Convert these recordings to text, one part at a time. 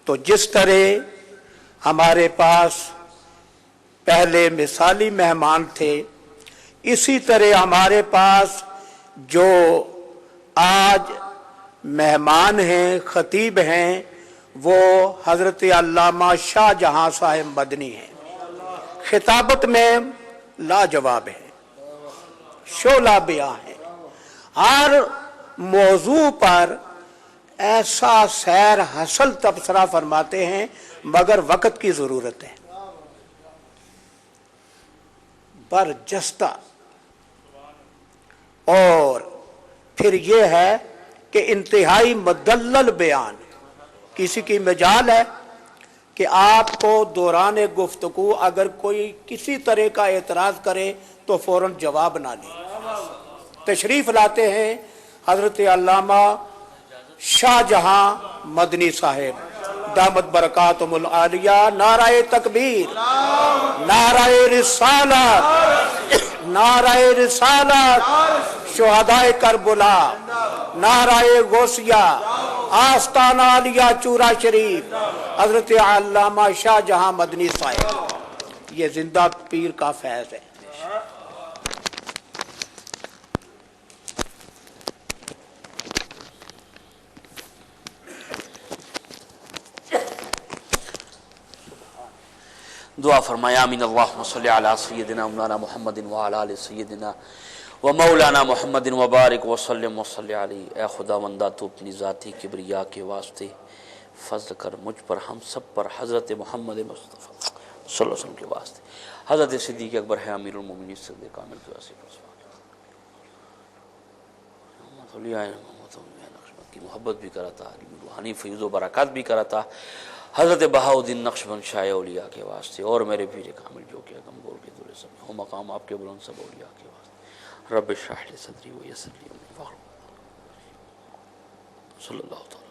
تو جس طرح ہمارے پاس پہلے مثالی مہمان تھے، اسی طرح ہمارے پاس جو آج مہمان ہیں، خطیب ہیں، وہ حضرت علامہ شاہ جہاں صاحب مدنی ہیں۔ خطابت میں لاجواب ہیں، شعلہ بیاں ہیں، ہر موضوع پر ایسا سیر حاصل تبصرہ فرماتے ہیں، مگر وقت کی ضرورت ہے، برجستہ۔ اور پھر یہ ہے کہ انتہائی مدلل بیان، کسی کی مجال ہے کہ آپ کو دوران گفتگو اگر کوئی کسی طرح کا اعتراض کرے تو فوراً جواب نہ لیں۔ تشریف لاتے ہیں حضرت علامہ شاہ جہاں مدنی صاحب دامت برکاتہم العالیہ، نعرہ تکبیر، نعرہ رسالت، نعرہ رسالت، شہدائے کربلا، نعرہ غوثیہ، آستانہ عالیہ چورا شریف، حضرت علامہ شاہ جہاں مدنی صاحب، یہ زندہ پیر کا فیض ہے۔ دعا فرمایا آمین اللہم صلی علی سیدنا مولانا محمد وعلی آل سیدنا و مولانا محمد وبارک وسلم وصلی علیہ۔ اے خدا وندہ تو اپنی ذاتی کبریا کے واسطے فضل کر مجھ پر، ہم سب پر، حضرت محمد مصطفیٰ صلی اللہ علیہ وسلم کے واسطے، حضرت صدیق اکبر ہے امیر المومنین صدیق کامل کے واسطے کی محبت بھی کرتا، روحانی فیض و برکات بھی کرتا، حضرت بہاؤالدین نقشبند شاہ اولیاء کے واسطے، اور میرے پیر کامل جو کہ غمگور کے دور سب ہو مقام آپ کے بلند سب اولیاء کے واسطے۔ رب اشرح لی صدری ویسر لی امری واحلل صلی اللہ تعالی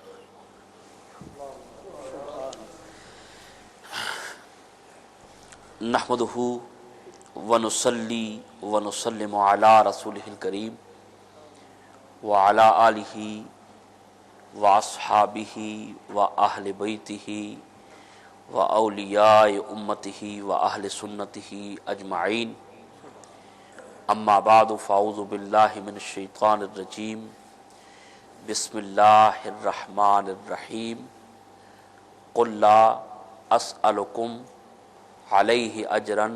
نحمدہ ونصلی ونسلم علی رسولہ الکریم وعلی آلہ واصحابہ واہل بیتہ واولیاء امتہ واہل سنتہ اجمعین، اما بعد فاعوذ باللہ من الشیطان الرجیم، بسم اللہ الرحمن الرحیم، قل لا اسألکم علیہ اجرا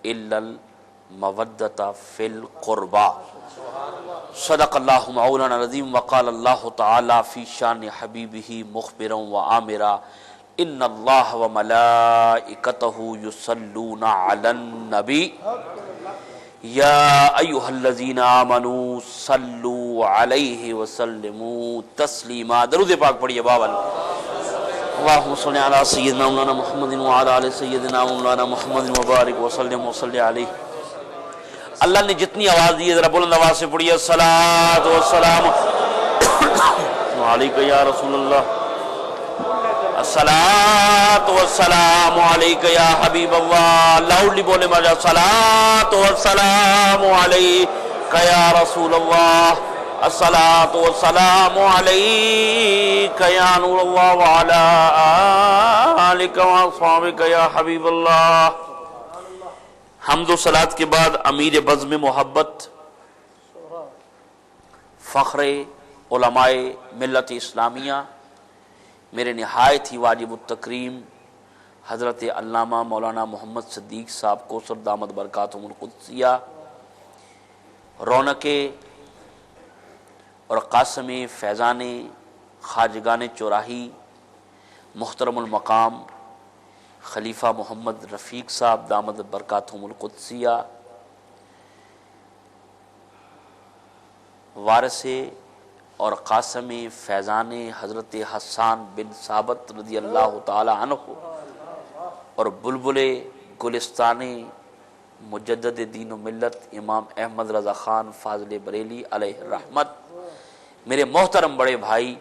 الا المودۃ فی القربى، صدق اللہ مولانا العظیم۔ وقال اللہ تعالی فی شان حبیبہ مخبرا وآمرا ان اللہ وملائکتہ یصلون علی النبی یا ایہا الذین آمنوا صلوا علیہ وسلموا تسلیما۔ درود پاک پڑھیے باول۔ اللہم صلی علی سیدنا مولانا محمد وعلی آل سیدنا مولانا محمد وبارک وسلم وصلی علیہ۔ اللہ نے جتنی آواز دی ہے ذرا بلند آواز سے پڑھیے الصلاۃ والسلام علیک یا رسول اللہ، الصلاۃ والسلام علیک یا حبیب اللہ۔ لاؤڈلی بولے مجھے الصلاۃ والسلام علیک یا رسول اللہ، الصلاۃ والسلام علیک یا نور اللہ وعلی آلک واصحابک یا حبیب اللہ۔ حمد و صلات کے بعد امیر بزم محبت، فخر علماء ملت اسلامیہ، میرے نہایت ہی واجب التکریم حضرت علامہ مولانا محمد صدیق صاحب کوثر دامت برکاتہم القدسیہ، رونق اور قاسم فیضان خواجگان چوراہی، محترم المقام خلیفہ محمد رفیق صاحب دامت برکاتہم القدسیہ، وارث اور قاسم فیضان حضرت حسان بن ثابت رضی اللہ تعالی عنہ، اور بلبل گلستان مجدد دین و ملت امام احمد رضا خان فاضل بریلی علیہ الرحمت، میرے محترم بڑے بھائی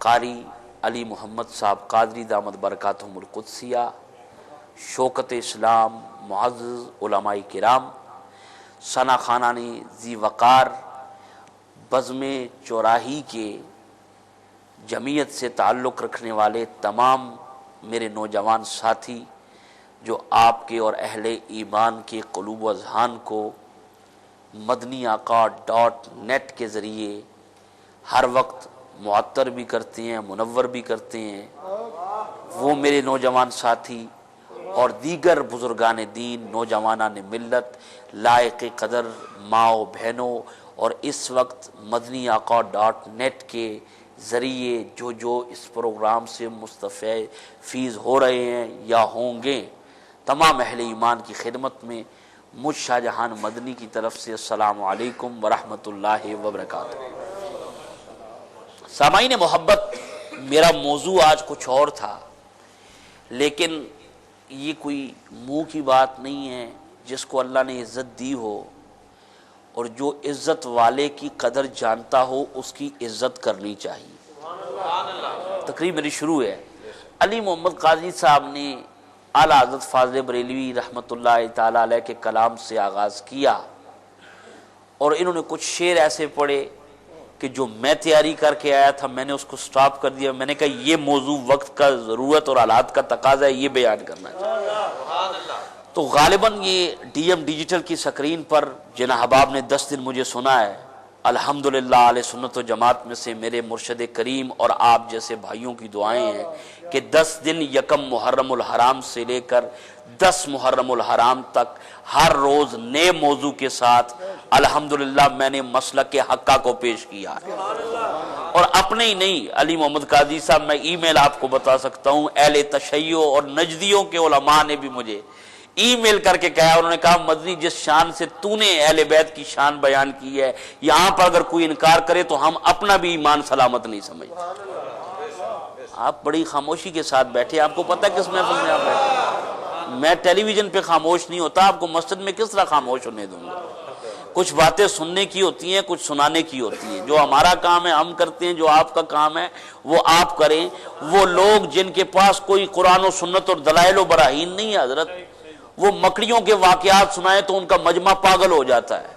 قاری علی محمد صاحب قادری دامت برکاتہم القدسیہ، شوکت اسلام معزز علماء کرام، ثنا خانانی ذی وقار بزم چوراہی کے جمعیت سے تعلق رکھنے والے تمام میرے نوجوان ساتھی جو آپ کے اور اہل ایمان کے قلوب و اذہان کو مدنی آقا .net کے ذریعے ہر وقت معطر بھی کرتے ہیں، منور بھی کرتے ہیں، وہ میرے نوجوان ساتھی اور دیگر بزرگان دین، نوجوانان ملت، لائق قدر ماں و بہنوں، اور اس وقت مدنی آقا .net کے ذریعے جو اس پروگرام سے مستفیض ہو رہے ہیں یا ہوں گے، تمام اہل ایمان کی خدمت میں مجھ شاہ جہان مدنی کی طرف سے السلام علیکم ورحمۃ اللہ وبرکاتہ۔ سامعین محبت، میرا موضوع آج کچھ اور تھا، لیکن یہ کوئی منہ کی بات نہیں ہے۔ جس کو اللہ نے عزت دی ہو اور جو عزت والے کی قدر جانتا ہو، اس کی عزت کرنی چاہیے۔ تقریب میری شروع ہے۔ علی محمد قادری صاحب نے اعلیٰ حضرت فاضل بریلوی رحمۃ اللہ تعالی علیہ کے کلام سے آغاز کیا، اور انہوں نے کچھ شعر ایسے پڑھے کہ جو میں تیاری کر کے آیا تھا، میں نے اس کو سٹاپ کر دیا۔ میں نے کہا یہ موضوع وقت کا ضرورت اور حالات کا تقاضا ہے، یہ بیان کرنا چاہیے۔ تو غالباً یہ ڈی ایم ڈیجیٹل کی سکرین پر جن احباب نے 10 دن مجھے سنا ہے، الحمدللہ اہل سنت و جماعت میں سے میرے مرشد کریم اور آپ جیسے بھائیوں کی دعائیں ہیں کہ 10 دن یکم محرم الحرام سے لے کر 10 محرم الحرام تک ہر روز نئے موضوع کے ساتھ الحمدللہ میں نے مسلک حقہ کو پیش کیا ہے۔ اور اپنے ہی نہیں، علی محمد قادری صاحب، میں ای میل آپ کو بتا سکتا ہوں، اہل تشیع اور نجدیوں کے علماء نے بھی مجھے ای میل کر کے کہا، انہوں نے کہا مدنی جس شان سے تو نے اہل بیت کی شان بیان کی ہے، یہاں پر اگر کوئی انکار کرے تو ہم اپنا بھی ایمان سلامت نہیں سمجھتے۔ آپ بڑی خاموشی کے ساتھ بیٹھے، آپ کو پتہ ہے کس محفل میں آپ بیٹھے؟ میں ٹیلی ویژن پہ خاموش نہیں ہوتا، آپ کو مسجد میں کس طرح خاموش ہونے دوں گا؟ کچھ باتیں سننے کی ہوتی ہیں، کچھ سنانے کی ہوتی ہیں۔ جو ہمارا کام ہے ہم کرتے ہیں، جو آپ کا کام ہے وہ آپ کریں۔ وہ لوگ جن کے پاس کوئی قرآن و سنت اور دلائل و براہین نہیں ہے حضرت، وہ مکڑیوں کے واقعات سنائیں تو ان کا مجمع پاگل ہو جاتا ہے۔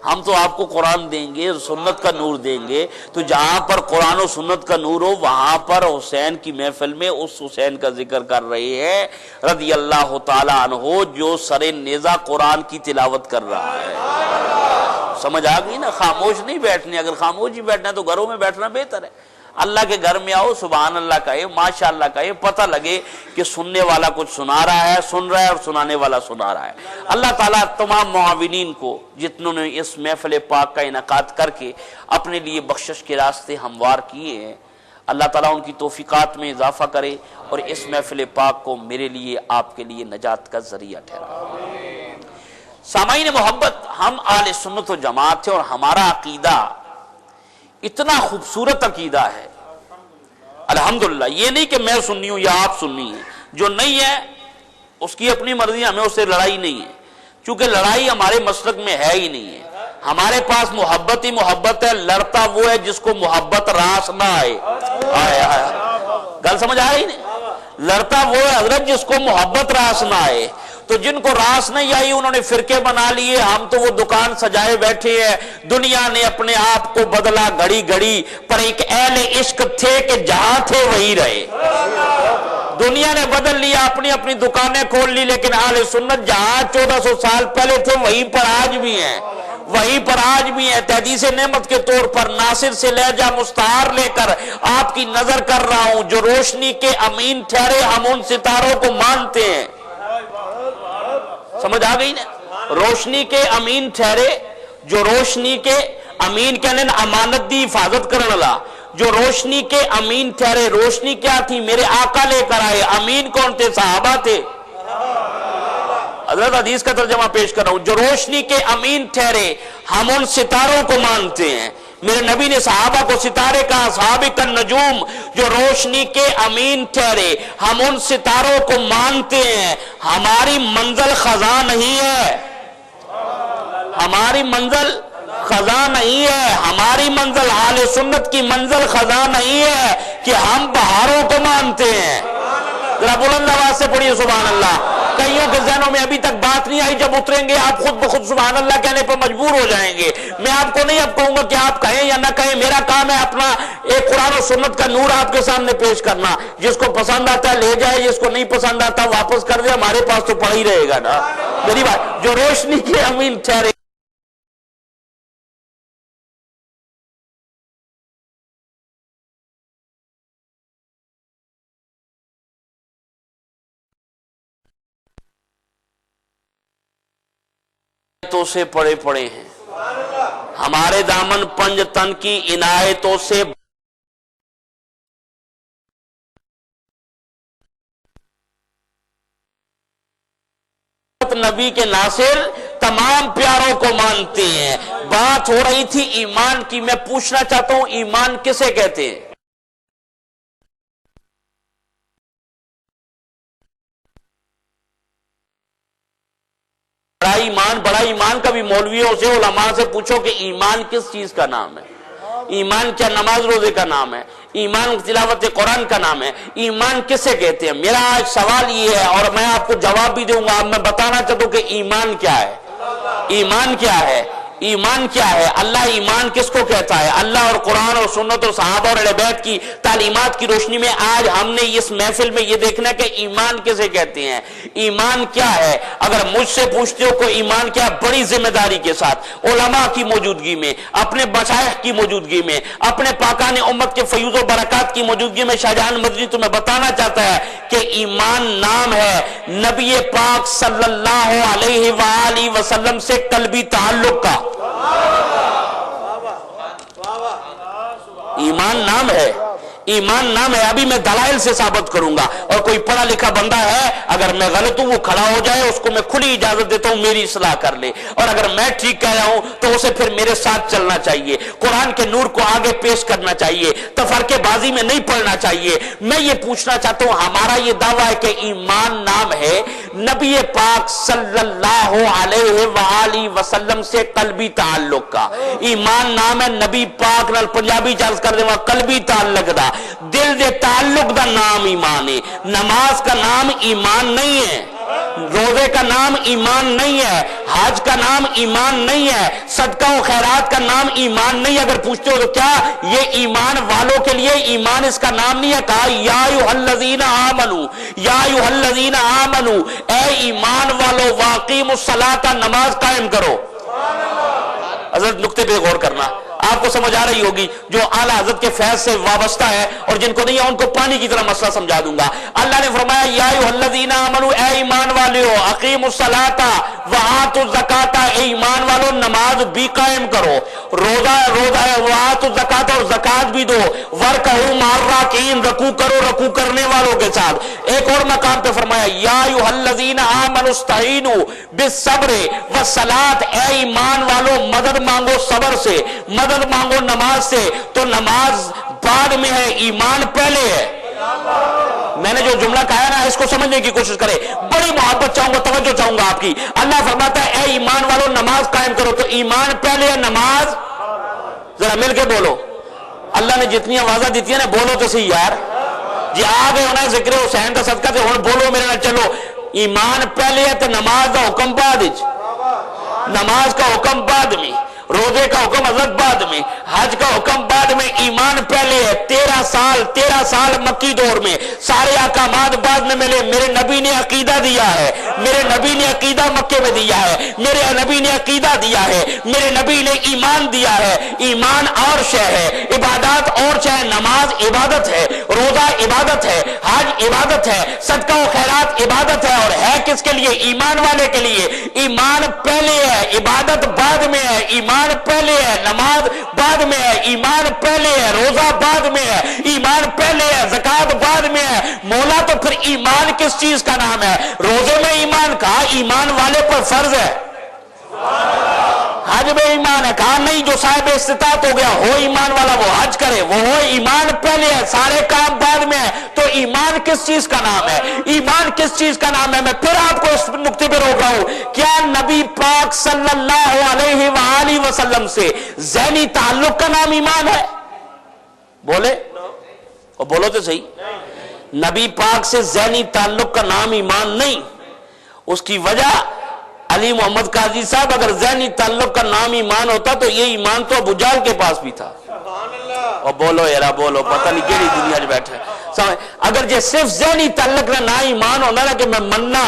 ہم تو آپ کو قرآن دیں گے، سنت کا نور دیں گے، تو جہاں پر قرآن و سنت کا نور ہو وہاں پر حسین کی محفل میں اس حسین کا ذکر کر رہے ہیں رضی اللہ تعالی عنہ، جو سر نیزہ قرآن کی تلاوت کر رہا ہے۔ سمجھ آ گئی نا؟ خاموش نہیں بیٹھنے، اگر خاموش ہی بیٹھنا ہے تو گھروں میں بیٹھنا بہتر ہے۔ اللہ کے گھر میں آؤ، سبحان اللہ کہے، ماشاء اللہ کہے، پتہ لگے کہ سننے والا کچھ سنا رہا ہے، سن رہا ہے، اور سنانے والا سنا رہا ہے۔ اللہ تعالیٰ تمام معاونین کو جتنوں نے اس محفل پاک کا انعقاد کر کے اپنے لیے بخشش کے راستے ہموار کیے ہیں، اللہ تعالیٰ ان کی توفیقات میں اضافہ کرے اور اس محفل پاک کو میرے لیے، آپ کے لیے نجات کا ذریعہ ٹھہرائے۔ سامعین محبت، ہم اہل سنت و جماعت ہیں اور ہمارا عقیدہ اتنا خوبصورت عقیدہ ہے الحمدللہ۔ یہ نہیں کہ میں سنی ہوں یا آپ سنی ہیں، جو نہیں ہے اس کی اپنی مرضی، ہمیں اس سے لڑائی نہیں ہے، چونکہ لڑائی ہمارے مسلک میں ہے ہی نہیں ہے۔ ہمارے پاس محبت ہی محبت ہے، لڑتا وہ ہے جس کو محبت راس نہ آئے۔ گل سمجھ آ رہی نہیں؟ لڑتا وہ ہے حضرت جس کو محبت راس نہ آئے۔ تو جن کو راس نہیں آئی انہوں نے فرقے بنا لیے، ہم تو وہ دکان سجائے بیٹھے ہیں۔ دنیا نے اپنے آپ کو بدلا گھڑی گھڑی، پر ایک اہل عشق تھے کہ جہاں تھے وہی رہے۔ دنیا نے بدل لیا، اپنی اپنی دکانیں کھول لی، لیکن اہل سنت جہاں 1400 سال پہلے تھے وہیں پر آج بھی ہیں، وہیں پر آج بھی ہیں۔ تحدیث نعمت کے طور پر ناصر سے لہجہ مستعار لے کر آپ کی نظر کر رہا ہوں، جو روشنی کے امین ٹھہرے ہم ان ستاروں کو مانتے ہیں۔ سمجھ آ گئی نا؟ روشنی کے امین ٹھہرے، جو روشنی کے امین کہنے امانت دی حفاظت کرنے والا، جو روشنی کے امین ٹھہرے۔ روشنی کیا تھی؟ میرے آقا لے کر آئے۔ امین کون تھے؟ صحابہ تھے۔ حضرت حدیث کا ترجمہ پیش کر رہا ہوں، جو روشنی کے امین ٹھہرے ہم ان ستاروں کو مانتے ہیں۔ میرے نبی نے صحابہ کو ستارے کہا، صحابہ النجوم، جو روشنی کے امین ٹھہرے ہم ان ستاروں کو مانتے ہیں۔ ہماری منزل خزاں نہیں ہے، ہماری منزل خزاں نہیں ہے، ہماری منزل اہل سنت کی منزل خزاں نہیں ہے کہ ہم بہاروں کو مانتے ہیں۔ ذرا بلند آواز سے پڑھیے سبحان اللہ۔ کئیوں کے ذہنوں میں ابھی تک بات نہیں آئی، جب اتریں گے آپ خود بخود سبحان اللہ کہنے پر مجبور ہو جائیں گے۔ میں آپ کو نہیں اب کہوں گا کہ آپ کہیں یا نہ کہیں، میرا کام ہے اپنا ایک قرآن و سنت کا نور آپ کے سامنے پیش کرنا۔ جس کو پسند آتا ہے لے جائے، جس کو نہیں پسند آتا واپس کر دے، ہمارے پاس تو پڑا ہی رہے گا نا۔ میری بات، جو روشنی کے امین ٹھہرے تو سے پڑے پڑے ہیں، ہمارے دامن پنج تن کی عنایتوں سے نبی کے ناصر تمام پیاروں کو مانتے ہیں۔ بات ہو رہی تھی ایمان کی، میں پوچھنا چاہتا ہوں ایمان کسے کہتے ہیں؟ بڑا ایمان کا بھی مولویوں سے علماء سے پوچھو کہ ایمان کس چیز کا نام ہے؟ ایمان کیا نماز روزے کا نام ہے؟ ایمان تلاوت قرآن کا نام ہے؟ ایمان کسے کہتے ہیں؟ میرا آج سوال یہ ہے اور میں آپ کو جواب بھی دوں گا۔ اب میں بتانا چاہتا ہوں کہ ایمان کیا ہے۔ ایمان کیا ہے؟ ایمان کیا ہے؟ اللہ ایمان کس کو کہتا ہے؟ اللہ اور قرآن اور سنت اور صحابہ اور اہل بیت کی تعلیمات کی روشنی میں آج ہم نے اس محفل میں یہ دیکھنا کہ ایمان کسے کہتے ہیں، ایمان کیا ہے۔ اگر مجھ سے پوچھتے ہو کہ ایمان کیا، بڑی ذمہ داری کے ساتھ علماء کی موجودگی میں، اپنے مشائخ کی موجودگی میں، اپنے پاکان امت کے فیوز و برکات کی موجودگی میں شاہجہان مدنی تمہیں بتانا چاہتا ہے کہ ایمان نام ہے نبی پاک صلی اللہ علیہ وآلہ وسلم سے قلبی تعلق کا۔ ایمان نام ہے، ایمان نام ہے۔ ابھی میں دلائل سے ثابت کروں گا، اور کوئی پڑھا لکھا بندہ ہے اگر میں غلط ہوں وہ کھڑا ہو جائے، اس کو میں کھلی اجازت دیتا ہوں میری اصلاح کر لے، اور اگر میں ٹھیک کہہ رہا ہوں تو اسے پھر میرے ساتھ چلنا چاہیے، قرآن کے نور کو آگے پیش کرنا چاہیے، تفرقے بازی میں نہیں پڑھنا چاہیے۔ میں یہ پوچھنا چاہتا ہوں، ہمارا یہ دعویٰ ہے کہ ایمان نام ہے نبی پاک صلی اللہ علیہ وآلہ وسلم سے قلبی تعلق کا۔ ایمان نام ہے نبی پاک نال پنجابی چارز کر دے وہاں قلبی تعلق دا، دل دے تعلق دا نام ایمان ہے۔ نماز کا نام ایمان نہیں ہے، روزے کا نام ایمان نہیں ہے، حج کا نام ایمان نہیں ہے، صدقہ و خیرات کا نام ایمان نہیں ہے۔ اگر پوچھتے ہو تو کیا یہ ایمان والوں کے لیے ایمان اس کا نام نہیں ہے؟ کہا یا ایھا الذین آمنو، یا ایھا الذین آمنو، اے ایمان والو واقیموا الصلاۃ، نماز قائم کرو۔ حضرت نقطے پہ غور کرنا، آپ کو سمجھ آ رہی ہوگی، جو اعلیٰ حضرت کے فیض سے وابستہ ہے اور جن کو نہیں ہے ان کو پانی کی طرح مسئلہ سمجھا دوں گا۔ اللہ نے فرمایا یا ایھا الذین آمنو، اے ایمان والو، اقیموا الصلاۃ وآتوا الزکاۃ، اے ایمان والو نماز بھی قائم کرو، روزہ وآتوا الزکاۃ، اور زکات بھی دو، ورکعوا مع الراکعین، رکوع کرو رکوع کرنے والوں کے ساتھ۔ ایک اور مقام پہ فرمایا یا ایھا الذین آمنوا استعینوا بالصبر والصلاۃ، اے ایمان والو مدد مانگو صبر سے، مدد مانگو نماز سے۔ تو نماز بعد میں ہے، ایمان پہلے ہے۔ میں نے جو جملہ کہا نا اس کو سمجھنے کی کوشش کرے، بڑی محبت چاہوں گا، توجہ چاہوں گا آپ کی۔ اللہ فرماتا ہے اے ایمان والو نماز قائم کرو، تو ایمان پہلے ہے، نماز ذرا مل کے بولو۔ اللہ نے جتنی آوازیں دیتی ہیں نا، بولو تو صحیح یار جی، آ گئے ہونا ذکر حسین کا صدقہ تے ہن بولو میرے نال چلو۔ ایمان پہلے ہے تو نماز کا حکم بعد وچ، نماز کا حکم بعد میں، روزے کا حکم حضرت بعد میں، حج کا حکم بعد میں، ایمان پہلے ہے۔ 13 سال مکی دور میں سارے احکامات بعد میں ملے۔ میرے نبی نے عقیدہ دیا ہے، میرے نبی نے عقیدہ مکے میں دیا ہے، میرے نبی نے عقیدہ دیا ہے، میرے نبی نے ایمان دیا ہے۔ ایمان اور شے ہے، عبادات اور شے ہے۔ نماز عبادت ہے، روزہ عبادت ہے، حج عبادت ہے، صدقہ و خیرات عبادت ہے، اور ہے کس کے لیے؟ ایمان والے کے لیے۔ ایمان پہلے ہے، عبادت بعد میں ہے۔ ایمان پہلے ہے، نماز بعد میں ہے۔ ایمان پہلے ہے، روزہ بعد میں ہے۔ ایمان پہلے ہے، زکات بعد میں ہے۔ مولا تو پھر ایمان کس چیز کا نام ہے؟ روزے میں ایمان کہا ایمان والے پر فرض ہے، حج میں ایمان ہے کہا نہیں، جو صاحب استطاعت ہو گیا ہو ایمان والا وہ حج کرے، وہ ہو۔ ایمان پہلے ہے، سارے کام بعد میں ہے۔ تو ایمان کس چیز کا نام ہے؟ ایمان کس چیز کا نام ہے؟ میں پھر آپ کو اس نقطے پہ روک رہا ہوں، کیا نبی پاک صلی اللہ علیہ وآلہ وسلم سے ذہنی تعلق کا نام ایمان ہے؟ بولے اور بولو تو صحیح، نبی پاک سے ذہنی تعلق کا نام ایمان نہیں۔ اس کی وجہ علی محمد قاضی صاحب اگر ذہنی تعلق کا نام ایمان ہوتا تو یہ ایمان تو ابو جہل کے پاس بھی تھا. اور بولو یارا بولو, پتہ نہیں کیڑی دنیا 'چ بیٹھا ہے. اگر جے صرف ذہنی تعلق کا نہ ایمان ہونا نا کہ میں مننا,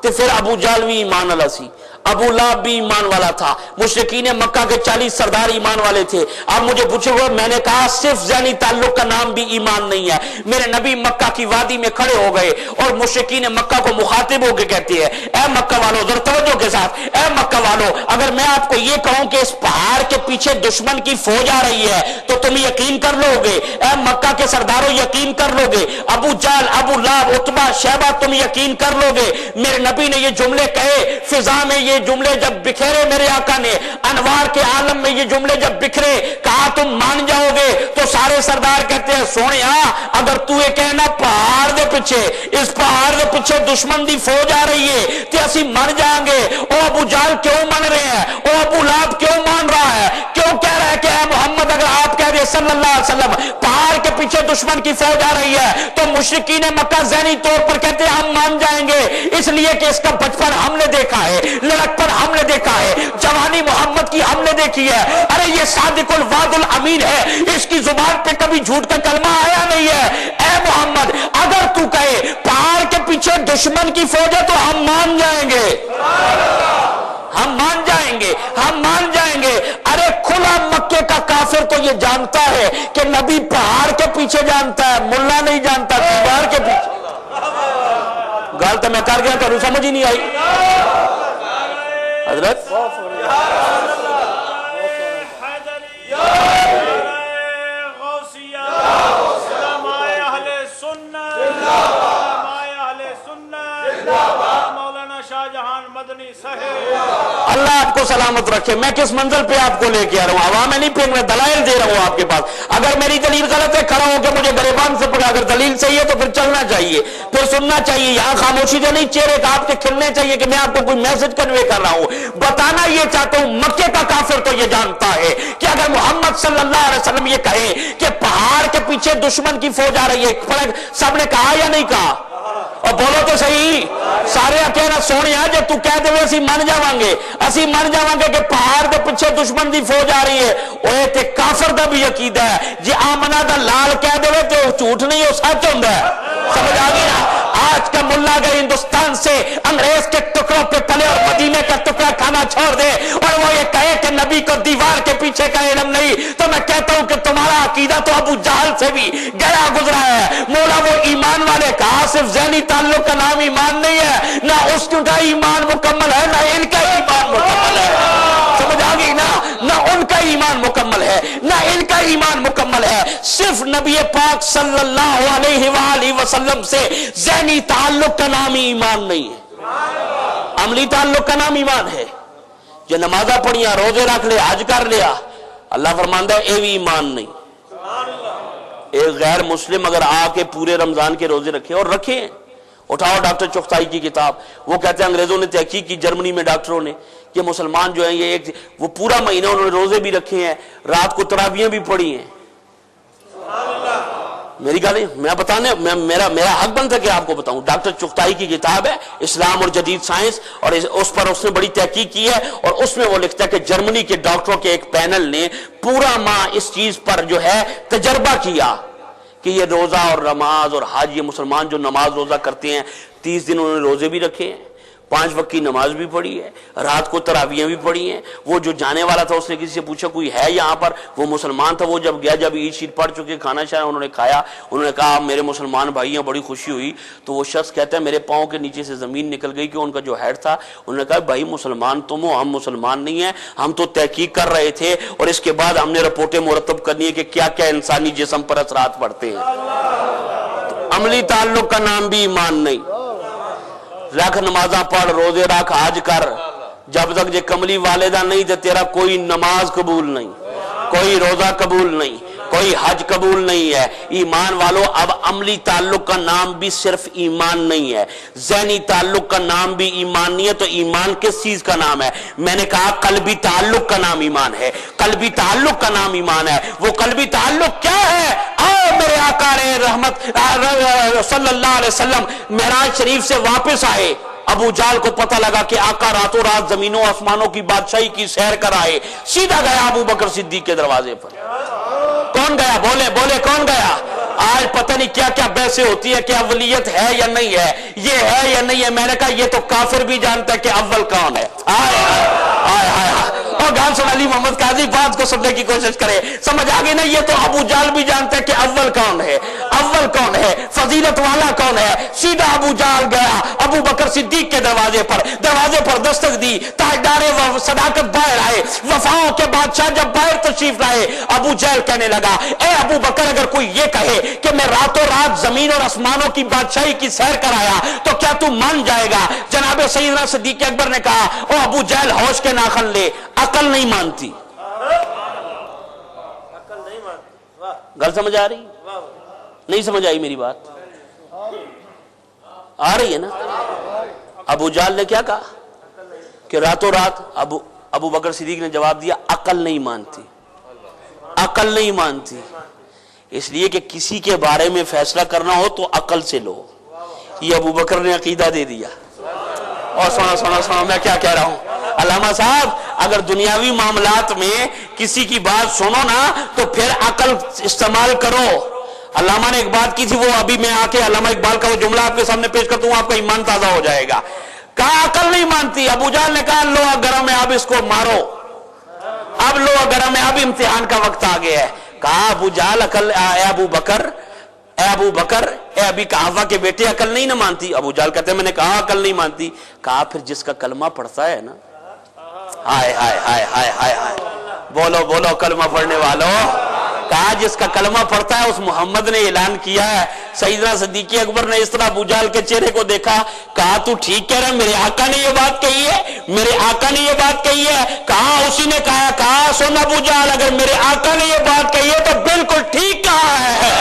تو پھر ابو جہل بھی ایمان والا سی, ابو لہب بھی ایمان والا تھا, مشرکین مکہ کے 40 سردار ایمان والے تھے. اب مجھے پوچھو گے, میں نے کہا صرف ذہنی تعلق کا نام بھی ایمان نہیں ہے. میرے نبی مکہ کی وادی میں کھڑے ہو گئے اور مشرکین مکہ کو مخاطب ہو کے کہتے ہیں, اے مکہ والو, ذرا توجہ کے ساتھ, اے مکہ والو, اگر میں آپ کو یہ کہوں کہ اس پہاڑ کے پیچھے دشمن کی فوج آ رہی ہے تو تم یقین کر لو گے؟ اے مکہ کے سرداروں یقین کر لو گے؟ ابو جہل, ابو لہب, عتبہ, شیبہ, تم یقین کر لو گے؟ میرے نبی نے یہ جملے کہے, فضا میں یہ جملے جب بکھرے, میرے آقا نے انوار کے عالم میں یہ جملے جب بکھرے, کہا تم مان جاؤ گے؟ تو سارے سردار کہتے ہیں سونیا, اگر تو یہ کہنا پہاڑ دے پیچھے, اس پہاڑ دے پیچھے دشمن دی فوج آ رہی ہے تو اسی مر جائیں گے. او ابو جہل کیوں من رہے ہیں؟ او ابو لہب کیوں مان رہا ہے؟ کیوں کہہ رہا ہے کہ اے محمد, اگر آپ کہہ رہے صلی اللہ علیہ وسلم پہاڑ کے پیچھے دشمن کی فوج آ رہی ہے تو مشرکین مکہ ذہنی طور پر کہتے ہیں ہم مان جائیں گے, اس لیے کہ اس کا بچپن ہم نے دیکھا ہے, لڑکپن ہم نے دیکھا ہے, جوانی محمد کی ہم نے دیکھی ہے. ارے یہ صادق الوعد الامین ہے, اس کی زبان پہ کبھی جھوٹ کا کلمہ آیا نہیں ہے. اے محمد, اگر تو کہے پہاڑ کے پیچھے دشمن کی فوج ہے تو ہم مان جائیں گے, ہم مان جائیں گے, ہم مان جائیں گے. ارے کھلا مکے کا کافر تو یہ جانتا ہے کہ نبی پہاڑ کے پیچھے جانتا ہے, ملا نہیں جانتا دیوار کے پیچھے. گال تو میں کر گیا تو سمجھ ہی نہیں آئی حضرت. اللہ آپ کو سلامت رکھے. میں کس منزل پہ آپ کو لے کے آ رہا ہوں, عوام میں نہیں پھینک, میں دلائل دے رہا ہوں آپ کے پاس. اگر میری دلیل غلط ہے, کھڑا ہو کے مجھے گریبان سے پکڑا, اگر دلیل صحیح ہے تو پھر چلنا چاہیے, پھر سننا چاہیے. یہاں خاموشی تو نہیں, چہرے کا آپ کے کھلنے چاہیے کہ میں آپ کو کوئی میسج کنوے کر رہا ہوں. بتانا یہ چاہتا ہوں, مکے کا کافر تو یہ جانتا ہے کہ اگر محمد صلی اللہ علیہ وسلم یہ کہے کہ پہاڑ کے پیچھے دشمن کی فوج آ رہی ہے, سب نے کہا یا نہیں کہا؟ اور بولو تو صحیح. سارے کہنا سونیا جب تو کہہ دے اسی من جاواں گے, اسی من جاواں گے کہ پہاڑ کے پیچھے دشمن دی فوج آ رہی ہے. اوے تے کافر دا بھی عقیدہ ہے, جی آمنہ دا لال کہہ دے تو جھوٹ نہیں, وہ سچ ہوندا ہے. سمجھ آ گئی نا؟ آج کا ملا اگر ہندوستان سے انگریز کے ٹکڑوں پہ پلے اور مدینے کا ٹکڑا کھانا چھوڑ دے اور وہ یہ کہے کہ نبی کو دیوار کے پیچھے کا علم نہیں, تو میں کہتا ہوں کہ تمہارا عقیدہ تو ابو جہل سے بھی گیا گزرا ہے. مولا وہ ایمان والے کہا صرف ذہنی تعلق کا نام ایمان نہیں ہے, نہ اس کا ایمان مکمل ہے, نہ ان کا ایمان مکمل ہے. سمجھ آ گئی نا؟ نہ ان کا ایمان مکمل ہے, نہ ان کا ایمان مکمل ہے. صرف نبی پاک صلی اللہ علیہ وآلہ وسلم سے ذہنی تعلق کا نام ایمان نہیں ہے, عملی تعلق کا نام ایمان ہے. جو نمازہ پڑھیاں, روزے رکھ لے, حج کر لیا, اللہ فرماندا ہے اے بھی ایمان نہیں. ایک غیر مسلم اگر آ کے پورے رمضان کے روزے رکھے, اور رکھے, اٹھاؤ ڈاکٹر چغتائی کی کتاب, وہ کہتے ہیں انگریزوں نے تحقیق کی, جرمنی میں ڈاکٹروں نے, کہ مسلمان جو ہیں یہ وہ پورا مہینہ انہوں نے روزے بھی رکھے ہیں, رات کو تراویحیں بھی پڑھی ہیں. میری گل میں بتانے, میرا حق بنتا ہے کہ آپ کو بتاؤں. ڈاکٹر چغتائی کی کتاب ہے اسلام اور جدید سائنس, اور اس پر اس نے بڑی تحقیق کی ہے, اور اس میں وہ لکھتا ہے کہ جرمنی کے ڈاکٹروں کے ایک پینل نے پورا ماہ اس چیز پر جو ہے تجربہ کیا کہ یہ روزہ اور نماز اور حج, یہ مسلمان جو نماز روزہ کرتے ہیں, 30 دن انہوں نے روزے بھی رکھے ہیں, 5 وقت کی نماز بھی پڑھی ہے, رات کو تراویحیں بھی پڑھی ہیں. وہ جو جانے والا تھا اس نے کسی سے پوچھا کوئی ہے یہاں پر, وہ مسلمان تھا. وہ جب گیا, جب عید شید پڑھ چکے, کھانا شانا انہوں نے کھایا, انہوں نے کہا میرے مسلمان بھائی ہیں, بڑی خوشی ہوئی. تو وہ شخص کہتا ہے میرے پاؤں کے نیچے سے زمین نکل گئی, کہ ان کا جو ہیڈ تھا, انہوں نے کہا بھائی مسلمان تم ہو, ہم مسلمان نہیں ہیں, ہم تو تحقیق کر رہے تھے اور اس کے بعد ہم نے رپورٹیں مرتب کرنی ہے کہ کیا کیا انسانی جسم پر اثرات پڑتے ہیں. عملی تعلق کا نام بھی ایمان نہیں. رکھ نمازاں پڑھ, روزے رکھ, حج کر, جب تک یہ کملی والدہ نہیں تو تیرا کوئی نماز قبول نہیں, کوئی روزہ قبول نہیں, کوئی حج قبول نہیں ہے. ایمان والو, اب عملی تعلق کا نام بھی صرف ایمان نہیں ہے, ذہنی تعلق کا نام بھی ایمان نہیں ہے. تو ایمان کس چیز کا نام ہے؟ میں نے کہا قلبی تعلق کا نام ایمان ہے, قلبی تعلق کا نام ایمان ہے. وہ قلبی تعلق کیا ہے؟ میرے آقا رحمت صلی اللہ علیہ وسلم معراج شریف سے واپس آئے, ابو جہل کو پتہ لگا کہ آقا راتوں رات زمینوں آسمانوں کی بادشاہی کی سیر کرائے، سیدھا گیا ابو بکر صدیق کے دروازے پر۔ کون گیا؟ بولے بولے، کون گیا؟ آج پتہ نہیں کیا کیا بحثیں ہوتی ہے کہ اولیت ہے یا نہیں ہے، یہ ہے یا نہیں ہے۔ میں نے کہا یہ تو کافر بھی جانتا ہے کہ اول کون ہے۔ آئے آئے آئے اور گان سن علی محمد قاضی بات کو سننے کی کوشش کرے، سمجھ آگے نا؟ یہ تو ابو جہل بھی جانتا ہے کہ اول کون ہے، اول کون ہے، فضیلت والا کون ہے۔ سیدھا ابو جہل گیا ابو بکر صدیق کے دروازے پر دستک دی، تاجدار صداقت باہر آئے، وفاؤں کے بادشاہ جب باہر تشریف لائے، ابو جہل کہنے لگا اے ابو بکر اگر کوئی یہ کہے کہ میں راتوں رات زمین اور آسمانوں کی بادشاہی کی سیر کرایا تو کیا تو مان جائے گا؟ جناب سیدنا صدیق اکبر نے کہا او ابو جہل ہوش کے ناخن لے، عقل نہیں مانتی۔ گل سمجھ آ رہی؟ نہیں سمجھ آئی میری بات؟ آ رہی ہے نا؟ ابو جہل نے کیا کہا کہ راتوں رات ابو بکر صدیق نے جواب دیا عقل نہیں مانتی، عقل نہیں مانتی۔ اس لیے کہ کسی کے بارے میں فیصلہ کرنا ہو تو عقل سے لو، یہ ابو بکر نے عقیدہ دے دیا۔ اور سنا میں کیا کہہ رہا ہوں؟ علامہ صاحب اگر دنیاوی معاملات میں کسی کی بات سنو نا تو پھر عقل استعمال کرو۔ علامہ نے ایک بات کی تھی، وہ ابھی میں آ کے علامہ اقبال کا وہ جملہ آپ کے سامنے پیش کرتا ہوں، آپ کا ایمان تازہ ہو جائے گا۔ کہا عقل نہیں مانتی۔ ابو جہل نے کہا لو گرم ہے اب اس کو مارو، اب لو گرم ہے اب امتحان کا وقت آ گیا ہے۔ کہا ابو جہل اے ابو بکر اے ابھی کہاوا کے بیٹے عقل نہیں نہ مانتی؟ ابو جہل کہتے ہیں میں نے کہا عقل نہیں مانتی۔ کہا پھر جس کا کلمہ پڑھتا ہے نا، ہائے ہائے ہائے ہائے ہائے ہائے، بولو بولو کلمہ پڑھنے والوں، کہا جس کا کلمہ پڑھتا ہے اس محمد نے اعلان کیا ہے۔ سیدنا صدیق اکبر نے اس طرح ابو جہل کے چہرے کو دیکھا، کہا تو ٹھیک کہہ رہا ہے، میرے آقا نے یہ بات کہی ہے، میرے آقا نے یہ بات کہی ہے۔ کہا اسی نے کہا، کہا سن ابو جہل اگر میرے آقا نے یہ بات کہی ہے تو بالکل ٹھیک کہا ہے،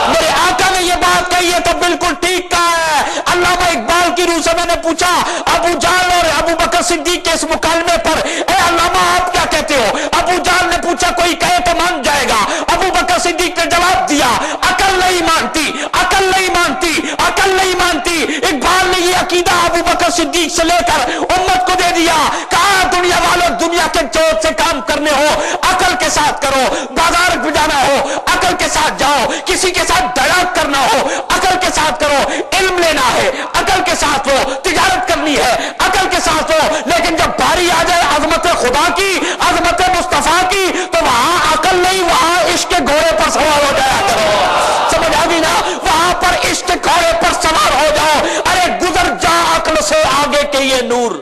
میرے آقا نے یہ بات کہی ہے تو بالکل ٹھیک کہا ہے۔ علامہ اقبال کی روح سے میں نے پوچھا ابو جہل اور ابو بکر صدیق کے اس مکالمے پر اے علامہ آپ کیا کہتے ہو؟ ابو جہل نے پوچھا کوئی کہے تو مان جائے گا؟ ابو بکر صدیق نے جواب دیا عقل نہیں مانتی، عقل نہیں مانتی، عقل نہیں مانتی۔ اقبال نے یہ عقیدہ ابو بکر صدیق سے لے کر امت کو دے دیا۔ کہا دنیا والوں دنیا کے جوت سے کام کرنے ہو عقل کے ساتھ کرو، بازار پہ جانا ہو عقل کے ساتھ جاؤ، کسی کے ساتھ دڑاک کرنا ہو عقل کے ساتھ کرو، علم لینا ہے عقل کے ساتھ ہو، تجارت کرنی ہے عقل کے ساتھ ہو، لیکن جب باری آ جائے عظمت خدا کی، عظمت مصطفیٰ کی، تو وہاں عقل نہیں، وہاں عشق کے گھوڑے پر سوار ہو جایا کرو۔ سمجھ آ گئی نا؟ وہاں پر عشق کے گھوڑے پر سوار ہو جاؤ۔ ارے گزر جا عقل سے آگے کے یہ نور۔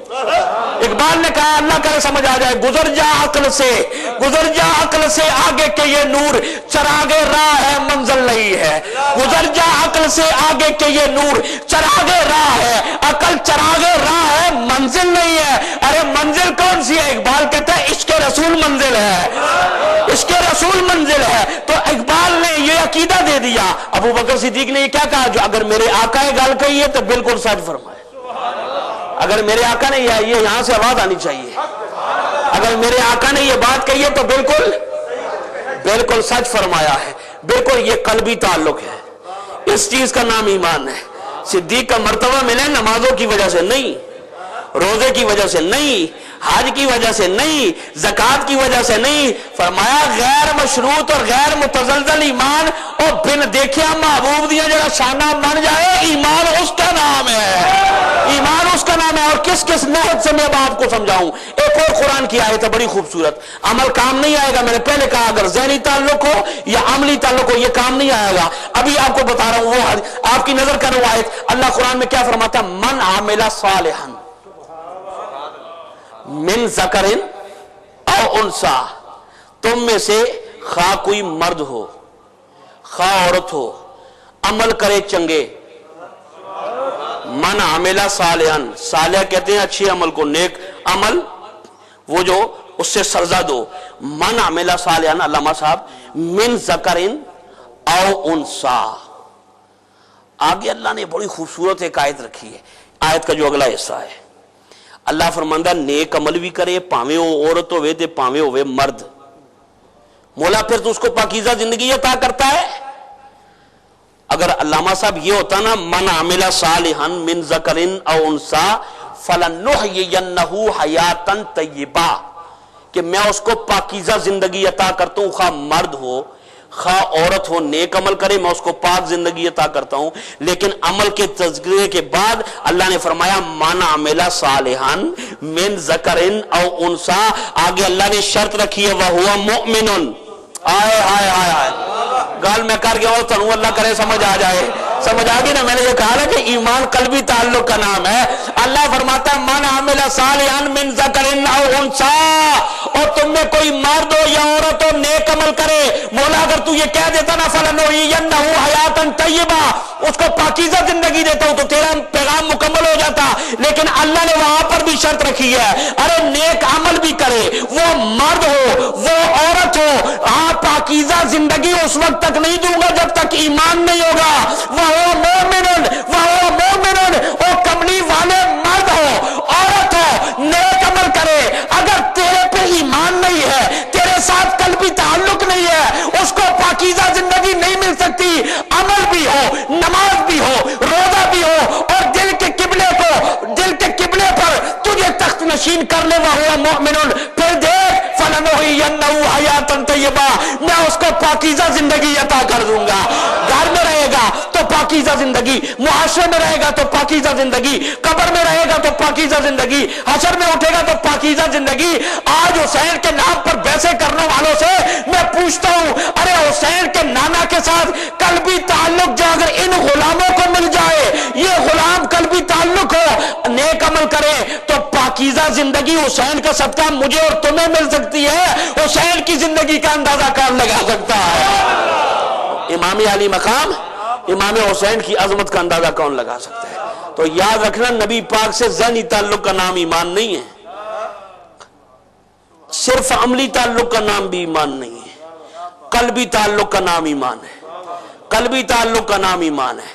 اقبال نے کہا اللہ کرے سمجھ آ جائے، گزر جا عقل سے، گزر جا عقل سے آگے کے یہ نور، چراغ راہ ہے منزل نہیں ہے۔ گزر جا عقل سے آگے کے یہ نور، چراغ راہ ہے، عقل چراغ راہ ہے منزل نہیں ہے۔ ارے منزل کون سی ہے؟ اقبال کہتا ہے عشق رسول منزل ہے، عشق رسول منزل ہے۔ تو اقبال نے یہ عقیدہ دے دیا۔ ابو بکر صدیق نے یہ کیا کہا؟ جو اگر میرے آقا یہ گل کہی ہے تو بالکل سچ فرمائے، اگر میرے آقا نے یہ یہاں سے آواز آنی چاہیے، اگر میرے آقا نے یہ بات کہی ہے تو بالکل بالکل سچ فرمایا ہے۔ بالکل یہ قلبی تعلق ہے، اس چیز کا نام ایمان ہے۔ صدیق کا مرتبہ ملے نمازوں کی وجہ سے نہیں، روزے کی وجہ سے نہیں، حج کی وجہ سے نہیں، زکوٰۃ کی وجہ سے نہیں، فرمایا غیر مشروط اور غیر متزلزل ایمان اور بن دیکھیا محبوب دیا جڑا شانہ بن جائے، ایمان اس کا نام ہے، ایمان اس کا نام ہے۔ اور کس کس نحت سے میں اب آپ کو سمجھاؤں؟ ایک اور قرآن کی آیت ہے بڑی خوبصورت، عمل کام نہیں آئے گا، میں نے پہلے کہا اگر ذہنی تعلق ہو یا عملی تعلق ہو یہ کام نہیں آئے گا۔ ابھی آپ کو بتا رہا ہوں وہ آپ کی نظر کروں آیت، اللہ قرآن میں کیا فرماتا ہے؟ من عامل صالحا من ذکر او انثی، تم میں سے خواہ کوئی مرد ہو خواہ عورت ہو عمل کرے چنگے، من عامل صالحا، صالح کہتے ہیں اچھے عمل کو، نیک عمل وہ جو اس سے سرزد ہو، من عامل صالحا علامہ صاحب من ذکر او انثی۔ آگے اللہ نے بڑی خوبصورت ایک آیت رکھی ہے، آیت کا جو اگلا حصہ ہے اللہ فرماندہ نیک عمل بھی کرے پاویں عورت ہوئے تے پاویں ہوئے مرد، مولا پھر تو اس کو پاکیزہ زندگی عطا کرتا ہے۔ اگر علامہ صاحب یہ ہوتا نا من عمل صالحا من ذکر او انثی فلنحیینہ حیاتا طیبہ، کہ میں اس کو پاکیزہ زندگی عطا کرتا ہوں، خواہ مرد ہو خواہ عورت ہو، نیک عمل کرے میں اس کو پاک زندگی عطا کرتا ہوں۔ لیکن عمل کے تذکرے کے بعد اللہ نے فرمایا من عمل صالحا من ذکر او انثی، آگے اللہ نے شرط رکھی ہے وہو مؤمن۔ آئے آئے آئے آئے گال میں کر گیا ہوں، تنو اللہ کرے سمجھ آ جائے، سمجھ آ گئی نا؟ میں نے یہ کہا نا کہ ایمان قلبی تعلق کا نام ہے۔ اللہ فرماتا ہے من عمل صالحا من ذکر او انثی، اور تم میں کوئی مرد ہو یا عورت ہو نیک عمل کرے، مولا اگر تو یہ کہہ دیتا نا فلنحیینہ حیاتا طیبہ، اس کو پاکیزہ زندگی دیتا ہوں، تو تیرا پیغام مکمل ہو جاتا۔ لیکن اللہ نے وہاں پر بھی شرط رکھی ہے، ارے نیک عمل بھی کرے، وہ مرد ہو وہ عورت ہو، ہاں پاکیزہ زندگی اس وقت تک نہیں دوں گا جب تک ایمان نہیں ہوگا۔ وہو مومن، وہو مومن، وہ کملی والے مرد ہو عورت ہو نیک عمل کرے، اگر تیرے پہ ایمان نہیں ہے، تیرے ساتھ قلبی تعلق نہیں ہے، اس کو پاکیزہ زندگی نہیں مل سکتی۔ عمل بھی ہو، نماز بھی ہو، روزہ بھی ہو، اور دل کے قبلے پر تجھے تخت نشین کر لے وہو مومن، پھر دیکھ فلنحیینہ حیاتا طیبہ، میں اس کو پاکیزہ زندگی عطا کر دوں گا۔ گھر میں رہے گا تو پاکیزہ زندگی، معاشرے میں رہے گا تو پاکیزہ زندگی، قبر میں رہے گا تو پاکیزہ زندگی، حشر میں اٹھے گا تو پاکیزہ زندگی۔ آج حسین کے نام پر بحثیں کرنے والوں سے میں پوچھتا ہوں، ارے حسین کے نانا کے ساتھ قلبی تعلق جو اگر ان غلاموں کو مل جائے، یہ غلام قلبی تعلق ہو، نیک عمل کرے، تو پاکیزہ زندگی حسین کا صدقہ مجھے اور تمہیں مل سکتی ہے۔ حسین کی زندگی کا اندازہ کون لگا سکتا ہے؟ امام علی مقام امام حسین کی عظمت کا اندازہ کون لگا سکتا ہے؟ تو یاد رکھنا نبی پاک سے ذہنی تعلق کا نام ایمان نہیں ہے، صرف عملی تعلق کا نام بھی ایمان نہیں ہے، قلبی تعلق کا نام ایمان ہے، قلبی تعلق کا نام ایمان ہے۔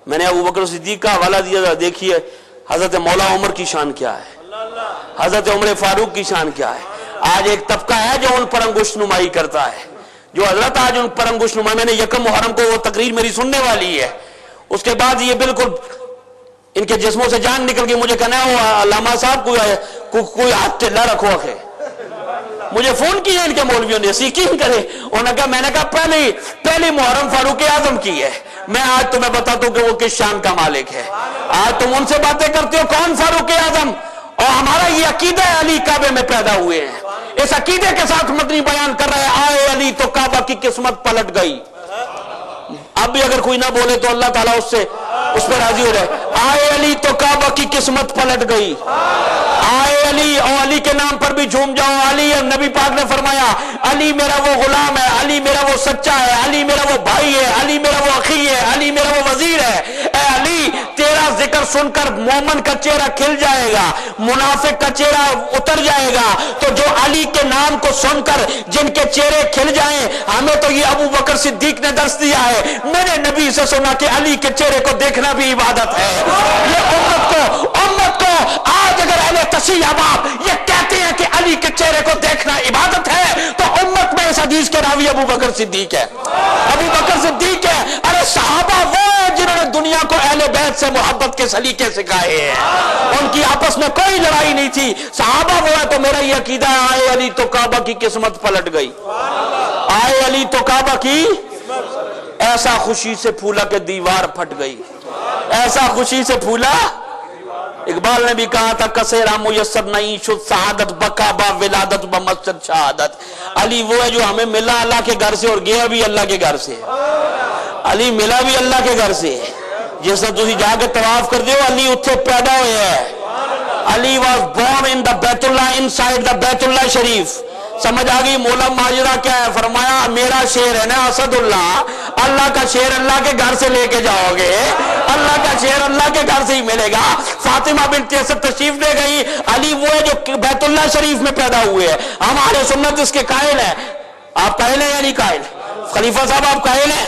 میں نے ابوبکر صدیق کا حوالہ دیا، دیکھیے حضرت مولا عمر کی شان کیا ہے، حضرت عمر فاروق کی شان کیا ہے۔ آج ایک طبقہ ہے جو ان پر انگشت نمائی کرتا ہے، جو حضرت آج ان پر انگشت نمائی، میں نے یکم محرم کو وہ تقریر میری سننے والی ہے، اس کے بعد یہ بالکل ان کے جسموں سے جان نکل کے مجھے کہنا ہے وہ علامہ صاحب کوئی ہاتھ ٹھلا رکھو آخر۔ مجھے فون کیا ان کے مولویوں نے، سیکھیں کرے، انہوں نے کہا، میں نے کہا پہلی محرم فاروق اعظم کی ہے، میں آج تمہیں بتاتا ہوں کہ وہ کس شان کا مالک ہے۔ آج تم ان سے باتیں کرتے ہو کون فاروق اعظم، اور ہمارا یہ عقیدہ ہے علی کعبے میں پیدا ہوئے ہیں، اس عقیدے کے ساتھ مدنی بیان کر رہے ہیں، آئے علی تو کعبہ کی قسمت پلٹ گئی۔ اب بھی اگر کوئی نہ بولے تو اللہ تعالیٰ اس پہ راضی ہو جائے۔ آئے علی تو کعبہ کی قسمت پلٹ گئی، آئے علی، اور علی کے نام پر بھی جھوم جاؤ۔ علی، نبی پاک نے فرمایا علی میرا وہ غلام ہے، علی میرا وہ سچا ہے، علی میرا وہ بھائی ہے، علی میرا وہ اخی ہے، علی میرا وہ وزیر ہے۔ اے علی، تیرا ذکر سن کر مومن کا چہرہ کھل جائے گا، منافق کا چہرہ اتر جائے گا، تو جو علی کے نام کو سن کر جن کے چہرے کھل جائیں، ہمیں تو یہ ابو بکر صدیق نے درس دیا ہے، میں نے نبی سے سنا کہ علی کے چہرے کو دیکھنا بھی عبادت ہے۔ یہ امت کو آج اگر اہل تشیع احباب یہ کہتے ہیں کہ علی کے چہرے کو دیکھنا عبادت ہے، تو امت میں اس حدیث کے راوی ابو بکر صدیق ہے، ابو بکر صدیق ہے۔ ارے صحابہ وہ ہیں جنہوں نے دنیا کو اہل بیت سے محبت کے سلیقے سکھائے ہیں، ان کی آپس میں کوئی لڑائی نہیں تھی، صحابہ وہ ہے۔ تو میرا یہ عقیدہ ہے، آئے علی تو کعبہ کی قسمت پلٹ گئی، آئے علی تو کعبہ کی ایسا خوشی سے پھولا کہ دیوار پھٹ گئی، ایسا خوشی سے پھولا۔ اقبال نے بھی کہا تھا کسیرا میسر نہیں شد سعادت بکعبہ ولادت بمسجد شہادت۔ علی وہ ہے جو ہمیں ملا اللہ کے گھر سے اور گیا بھی اللہ کے گھر سے، علی ملا بھی اللہ کے گھر سے، جس نے تسی جا کے طواف کر دیو علی اتھے پیدا ہوئے ہے۔ علی was born in the بیت اللہ inside the بیت اللہ شریف۔ سمجھ آگئی مولا ماجرہ کیا ہے؟ فرمایا میرا شیر ہے نا اسد اللہ، اللہ کا شیر اللہ کے گھر سے لے کے جاؤ گے، اللہ کا شیر اللہ کے گھر سے ہی ملے گا۔ فاطمہ بنت اسد تشریف لے گئی، علی وہ ہے جو بیت اللہ شریف میں پیدا ہوئے ہیں۔ ہمارے سنت اس کے قائل ہیں۔ آپ قائل ہیں یا نہیں قائل؟ خلیفہ صاحب آپ قائل ہیں؟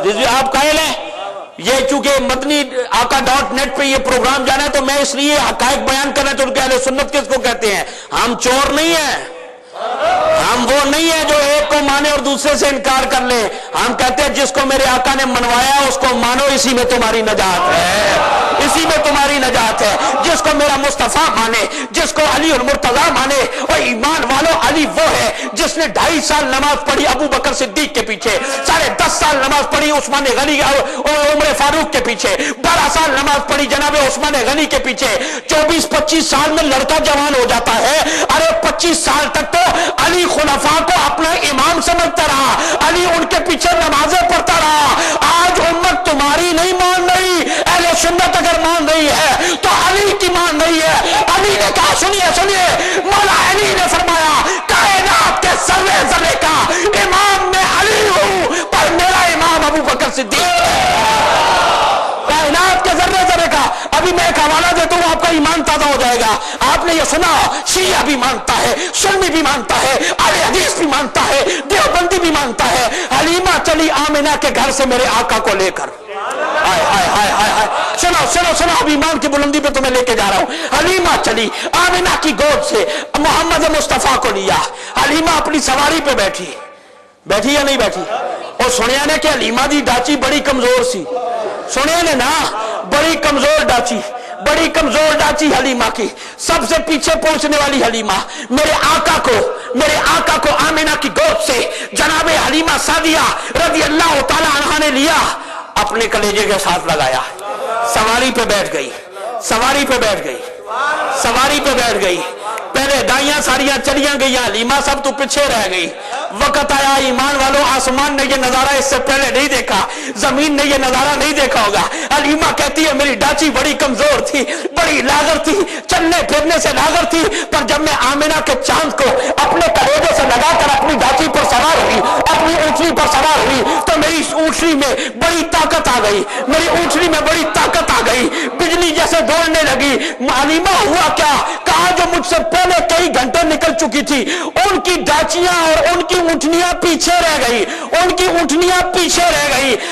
جی آپ قائل ہیں؟ یہ چونکہ مدنی آقا.net پہ یہ پروگرام جانا ہے تو میں اس لیے حقائق بیان کرنا ہے، تو ان کے اہل سنت کس کو کہتے ہیں؟ ہم چور نہیں ہیں، ہم ہم وہ نہیں ہیں جو ایک کو مانے اور دوسرے سے انکار کر لیں. ہم کہتے ہیں جس کو میرے آقا نے منوایا اس کو مانو, اسی میں تمہاری نجات ہے, اسی میں تمہاری نجات ہے. جس کو میرا مصطفیٰ مانے, جس کو علی المرتضیٰ مانے, اور ایمان والو علی وہ ہے جس نے 2.5 سال نماز پڑھی ابو بکر صدیق کے پیچھے, 10.5 سال نماز پڑھی عثمان غنی اور عمر فاروق کے پیچھے, 12 سال نماز پڑھی جناب عثمان غنی کے پیچھے. 24-25 سال میں لڑکا جوان ہو جاتا ہے. ارے 25 سال تک تو علی خلفاء کو اپنا امام سمجھتا رہا, علی ان کے پیچھے نمازیں پڑھتا رہا. آج امت تمہاری نہیں مان رہی, اہل سنت اگر مان رہی ہے تو علی کی مان رہی ہے. علی نے کہا, سنیے مولا علی نے فرمایا کائنات کے ذرے ذرے کا امام میں علی ہوں, پر میرا امام ابو بکر صدیق ہے. کائنات کے ذرے ذرے کا. ابھی میں ایک حوالہ دیتا ہوں, آپ کا ایمان تازہ ہو جائے گا. آپ نے یہ سنا شیعہ بھی مانتا ہے, سنی بھی مانتا ہے, اہل حدیث بھی مانتا ہے, دیوبندی بھی مانتا ہے. حلیمہ چلی آمنہ کے گھر سے میرے آقا کو لے کر. ہائے ہائے ہائے ہائے ہائے, سنو اب ایمان کی بلندی پہ تمہیں لے کے جا رہا ہوں. حلیمہ چلی آمنہ کی گود سے محمد مصطفیٰ کو لیا. حلیمہ اپنی سواری پہ بیٹھی یا نہیں بیٹھی؟ اور سنیا نے کہ حلیمہ دی ڈاچی بڑی کمزور سی. سنیا نے نا, بڑی کمزور ڈاچی حلیمہ کی. سب سے پیچھے پہنچنے والی حلیمہ میرے آقا کو آمنہ کی گود سے جناب حلیمہ سعدیہ رضی اللہ تعالی عنہا نے لیا, اپنے کلیجے کے ساتھ لگایا, سواری پہ بیٹھ گئی. پہلے دائیاں ساریاں چلیاں گئی, حلیمہ سب تو پیچھے رہ گئی. وقت آیا ایمان والوں, آسمان نے یہ نظارہ اس سے پہلے نہیں دیکھا, زمین نے یہ نظارہ نہیں دیکھا ہوگا. حلیمہ کہتی ہے میری ڈاچی بڑی کمزور تھی, بڑی لاغر تھی, چلنے پھرنے سے لاغر تھی, پر جب میں آمنہ کے چاند کو اپنے کلیجے سے لگا کر اپنی ڈاچی پر سوار ہوئی, اپنی اونٹنی پر سوار ہوئی, تو میری اونٹنی میں بڑی طاقت آ گئی, بجلی جیسے دوڑنے لگی. حلیمہ ہوا کیا؟ کہا جو مجھ سے پہلے کئی گھنٹے نکل چکی تھی ان کی ڈاچیاں اور ان کی اونٹنیاں پیچھے رہ گئی.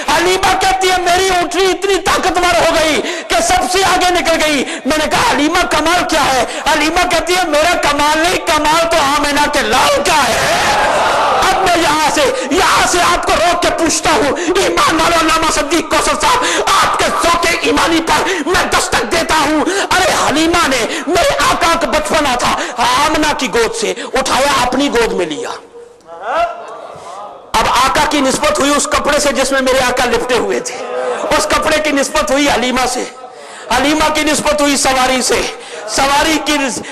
حلیمہ کہتی ہے میری اونٹنی اتنی طاقتور ہو گئی کہ سب سے آگے نکل گئی. میں نے کہا حلیمہ کمال کیا ہے؟ حلیمہ کہتی ہے میرا کمال نہیں, کمال تو آمنہ کے لال کا ہے. اب میں یہاں سے آپ کو روک کے پوچھتا ہوں, ایمان والو علامہ صدیق کوثر صاحب, آپ کے ذوق ایمانی پر میں دستک دیتا ہوں. ارے حلیمہ نے میرے آقا کا بچپنا تھا, آمنہ کی گود سے اٹھایا, اپنی گود میں لیا. اب آقا کی نسبت ہوئی اس کپڑے سے جس میں میرے آقا لپٹے ہوئے تھے, اس کپڑے کی نسبت ہوئی حلیمہ سے, حلیمہ کی نسبت ہوئی سواری سے,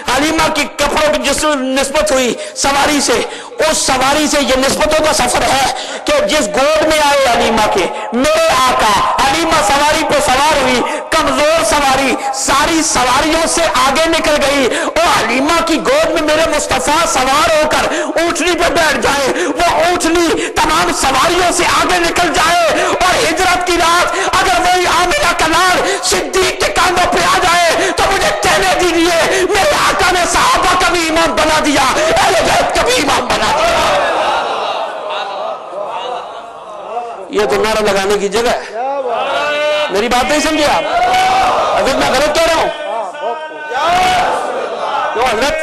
حلیمہ کی کپڑوں کی جس نسبت ہوئی سواری سے, اس سواری سے یہ نسبتوں کا سفر ہے کہ جس گود میں آئے حلیمہ کے میرے آقا, حلیمہ سواری پہ سوار ہوئی, کمزور سواری, ساری سواریوں سے آگے نکل گئی, اور حلیمہ کی گود میں میرے مصطفیٰ سوار ہو کر اونٹنی پہ بیٹھ جائے, وہ اونٹنی تمام سواریوں سے آگے نکل جائے, اور ہجرت کی رات اگر وہی آمنہ کا لال صدیق کے کاندھوں پہ آ جائے تو مجھے کہنے دیجیے میرے آقا نے صحابہ کا بھی امام بنا دیا, اہل بیت کا بھی امام بنا دیا. یہ تو نعرہ لگانے کی جگہ ہے. میری بات نہیں سمجھے آپ؟ حضرت میں غلط کہہ رہا ہوں کیوں حضرت؟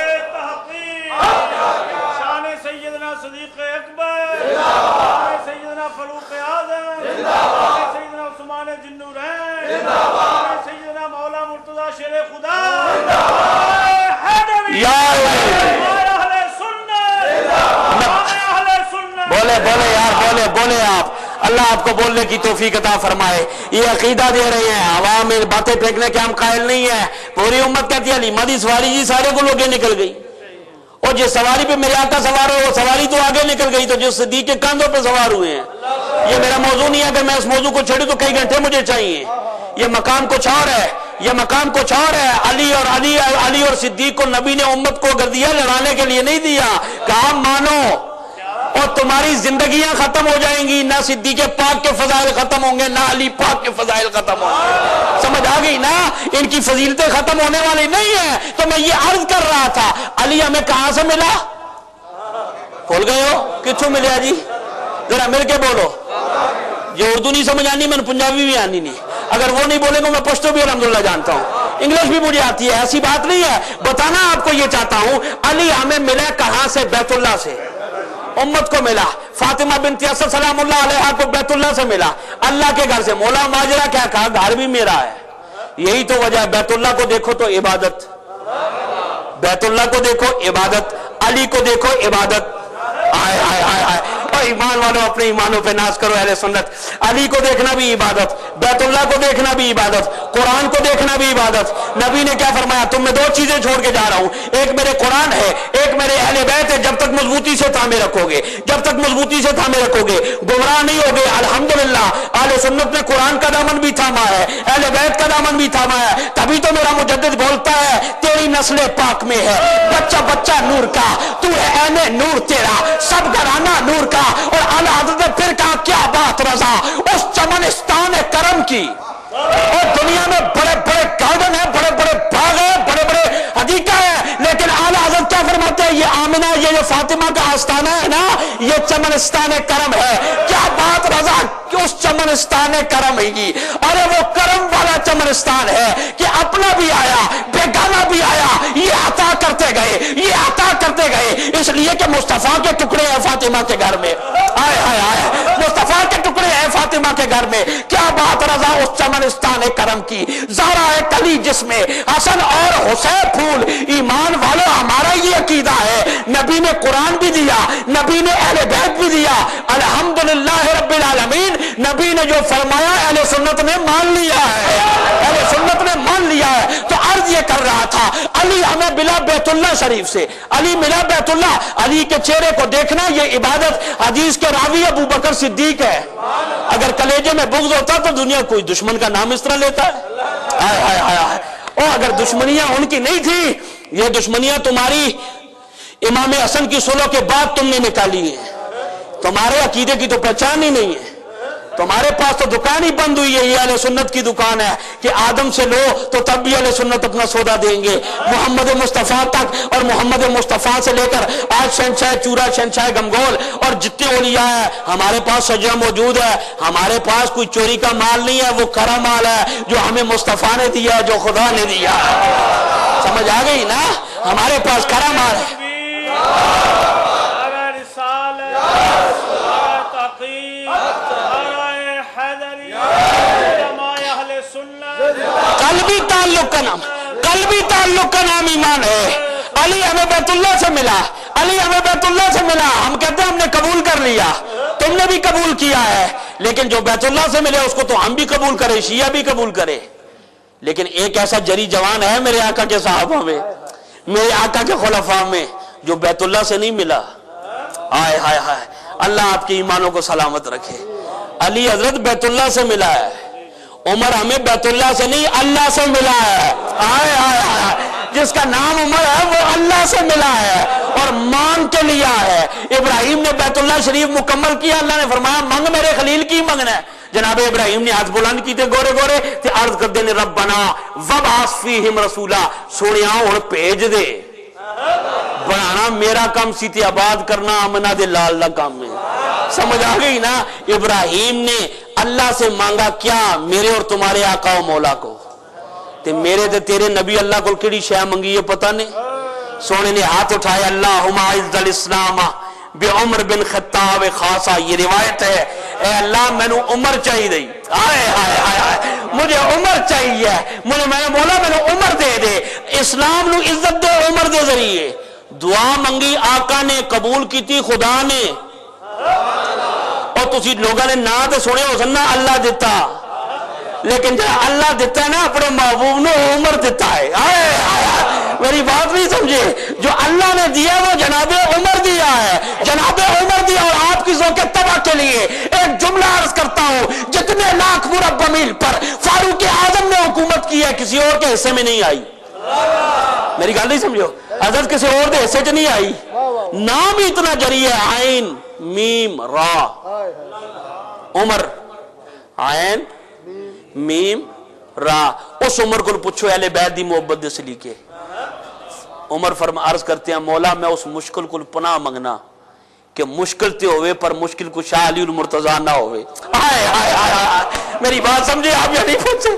شان سیدنا صدیق اکبر, شان سیدنا فاروق اعظم, شان سیدنا عثمان ذوالنورین, شان سیدنا مولا مرتضی شیر خدا, یا بولے یار, بولے آپ. اللہ آپ کو بولنے کی توفیق عطا فرمائے. یہ عقیدہ دے رہے ہیں, عوام میں باتیں پھینکنے کے ہم قائل نہیں ہیں. پوری امت کہتی ہے حلیمہ دی سواری جی سارے کو لوگے نکل گئی, اور جس سواری پہ میرے آقا سوار ہو وہ سواری تو آگے نکل گئی, تو جس صدیق کے کاندھوں پہ سوار ہوئے ہیں. یہ میرا موضوع نہیں ہے, اگر میں اس موضوع کو چھوڑوں تو کئی گھنٹے مجھے چاہیے. یہ مقام کچھ اور ہے, علی اور صدیق کو نبی نے امت کو اگر دیا لڑانے کے لیے نہیں دیا, کہا مانو اور تمہاری زندگیاں ختم ہو جائیں گی, نہ صدیق پاک کے فضائل ختم ہوں گے, نہ علی پاک کے فضائل ختم ہوں گے. سمجھ آ گئی نا؟ ان کی فضیلتیں ختم ہونے والی نہیں ہیں. تو میں یہ عرض کر رہا تھا, علی ہمیں کہاں سے ملا؟ بھول گئے ہو کتوں ملیا جی؟ ذرا مل کے بولو. یہ اردو نہیں سمجھ آنی, میں پنجابی بھی آنی نہیں. اگر وہ نہیں بولے گا میں پشتو بھی الحمدللہ جانتا ہوں, انگلش بھی مجھے آتی ہے, ایسی بات نہیں ہے. بتانا آپ کو یہ چاہتا ہوں, علی ہمیں ملا کہاں سے؟ بیت اللہ سے. امت کو ملا، فاطمہ بنت اسد سلام اللہ علیہا کو بیت اللہ سے ملا، اللہ کے گھر سے۔ مولا ماجرا کیا کہا؟ گھر بھی میرا ہے۔ یہی تو وجہ ہے، بیت اللہ کو دیکھو تو عبادت، بیت اللہ کو دیکھو عبادت، علی کو دیکھو عبادت۔ آئے آئے آئے آئے، اور ایمان والوں اپنے ایمانوں پہ ناز کرو اہل سنت۔ علی کو دیکھنا بھی عبادت، بیت اللہ کو دیکھنا بھی عبادت، قرآن کو دیکھنا بھی عبادت۔ نبی نے کیا فرمایا؟ تم میں دو چیزیں چھوڑ کے جا رہا ہوں، ایک میرے قرآن ہے، ایک میرے اہل بیت ہے۔ جب تک مضبوطی سے تھامے رکھو گے، جب تک مضبوطی سے تھامے رکھو گے، گمراہ نہیں ہوگے۔ الحمدللہ اہل سنت نے قرآن کا دامن بھی تھاما ہے، اہل بیت کا دامن بھی تھاما ہے۔ تبھی تو میرا مجدد بولتا ہے تیری نسل پاک میں ہے بچہ بچہ نور کا، تو ہے عین نور تیرا، سب گھرانہ نور کا۔ اور اعلیٰ حضرت نے پھر کہا کیا بات رضا اس چمنستان کرم کی۔ اور دنیا میں بڑے بڑے گارڈن ہیں، بڑے بڑے باغ ہیں، بڑے بڑے حدیقہ ہیں، لیکن اعلیٰ حضرت کیا فرماتے ہیں؟ یہ آمنہ، یہ جو فاطمہ کا آستانہ ہے نا، یہ چمنستان کرم ہے۔ کیا بات رضا کہ اس چمنستان کرم ہی، ارے وہ کرم والا چمنستان ہے کہ اپنا بھی آیا بیگانہ بھی آیا، یہ عطا کرتے گئے، یہ عطا کرتے گئے، اس لیے کہ مصطفیٰ کے ٹکڑے ہیں فاطمہ کے گھر میں۔ آئے آئے آئے، مصطفیٰ کے ٹکڑے ہیں فاطمہ کے گھر میں۔ کیا بات رضا اس چمنستان کرم کی۔ زہرا ہے کلی جس میں حسن اور حسین پھول، ایمان والوں ہمارا یہ عقیدہ ہے، نبی نے قرآن بھی دیا، نبی نے اہل بیت بھی دیا، الحمدللہ رب العالمین۔ نبی نے جو فرمایا اہل سنت نے مان لیا ہے، اہل سنت نے مان لیا ہے۔ تو عرض یہ کر رہا تھا، علی ہمیں ملا بیت اللہ شریف سے، علی ملا بیت اللہ، علی کے چہرے کو دیکھنا یہ عبادت۔ حدیث کے راوی ابو بکر صدیق ہے، اگر کلیجے میں بغض ہوتا تو دنیا کوئی دشمن کا نام اس طرح لیتا ہے؟ آئے آئے آئے آئے، اور اگر دشمنیاں ان کی نہیں تھی، یہ دشمنیاں تمہاری امام حسن کی صلح کے بعد تم نے نکالی ہیں۔ تمہارے عقیدے کی تو پہچان ہی نہیں ہے، تمہارے پاس تو دکان ہی بند ہوئی ہے۔ یہ اہل سنت کی دکان ہے کہ آدم سے لو تو تب بھی اہل سنت اپنا سودا دیں گے، محمد مصطفیٰ تک، اور محمد مصطفیٰ سے لے کر آج شہنشاہ چورا، شہنشاہ گمگول اور جتنے اولیاء ہیں ہمارے پاس سجا موجود ہے۔ ہمارے پاس کوئی چوری کا مال نہیں ہے، وہ کھرا مال ہے جو ہمیں مصطفیٰ نے دیا، جو خدا نے دیا۔ سمجھ آ گئی نا؟ ہمارے پاس کھرا مال ہے۔ قلبی تعلق کا نام، قلبی تعلق کا نام ایمان ہے۔ علی ہمیں بیت اللہ سے ملا، علی ہمیں بیت اللہ سے ملا، ہم کہتے ہیں ہم نے قبول کر لیا، تم نے بھی قبول کیا ہے، لیکن جو بیت اللہ سے ملے اس کو تو ہم بھی قبول کرے، شیعہ بھی قبول کرے۔ لیکن ایک ایسا جری جوان ہے میرے آقا کے صحابہ میں، میرے آقا کے خلفاء میں، جو بیت اللہ سے نہیں ملا۔ آئے ہائے ہائے، اللہ آپ کے ایمانوں کو سلامت رکھے۔ علی حضرت بیت اللہ سے ملا ہے، عمر ہمیں بیت اللہ سے نہیں اللہ سے ملا ہے۔ آئے آئے آئے، جس کا نام عمر ہے وہ اللہ سے ملا ہے اور مان کے لیا ہے۔ ابراہیم نے بیت اللہ شریف مکمل کیا، اللہ نے فرمایا منگ میرے خلیل کی منگنا ہے۔ جناب ابراہیم نے ہاتھ بلند کی تھے گورے گورے تے عرض کر دے ربنا وبعث فیہم رسولا، سونیا ہن بھیج دے۔ بنانا میرا کام سی تے آباد کرنا امنا دے لال دا کام ہے۔ سمجھ آ گئی نا؟ ابراہیم نے اللہ سے مانگا کیا؟ میرے اور تمہارے آقا و مولا کو، تے میرے تے تیرے نبی اللہ کو کیڑی شے منگی ہے پتہ نہیں؟ سونے نے ہاتھ اٹھایا، اللہم اعز الاسلام بعمر بن خطاب خاصا، یہ روایت ہے، اے اللہ میں نے عمر چاہیے دی، آئے آئے آئے مجھے عمر چاہیے، مجھے میں مولا میں نے عمر دے دے، اسلام نو عزت دے عمر دے ذریعے۔ دعا منگی، آقا نے قبول کی تھی، خدا نے، اور تسی لوگوں نے نہ تے سنے ہو سننا اللہ دیتا، لیکن جب اللہ دیتا ہے نا اپنے محبوب نے عمر دیتا ہے۔ آئے آئے، میری بات نہیں سمجھے؟ جو اللہ نے دیا وہ جناب عمر دیا ہے، جناب عمر دیا۔ اور آپ کی ذوق تباہ کے لیے ایک جملہ عرض کرتا ہوں، جتنے لاکھ مربع میل پر فاروق اعظم نے حکومت کی ہے کسی اور کے حصے میں نہیں آئی۔ میری گل نہیں سمجھو؟ حضرت کسی اور کے حصے چ نہیں آئی، نام ہی اتنا جری ہے، عین میم را، عمر عین میم را۔ اس عمر کو پوچھو اہل بیت دی محبت دے سلیقے۔ عمر فرما عرض کرتے ہیں مولا میں اس مشکل کو پناہ منگنا کہ مشکل تے ہوئے پر مشکل کو شاہ علی المرتضی نہ ہوئے۔ آئے آئے آئے، میری بات سمجھے آپ یا نہیں پوچھے؟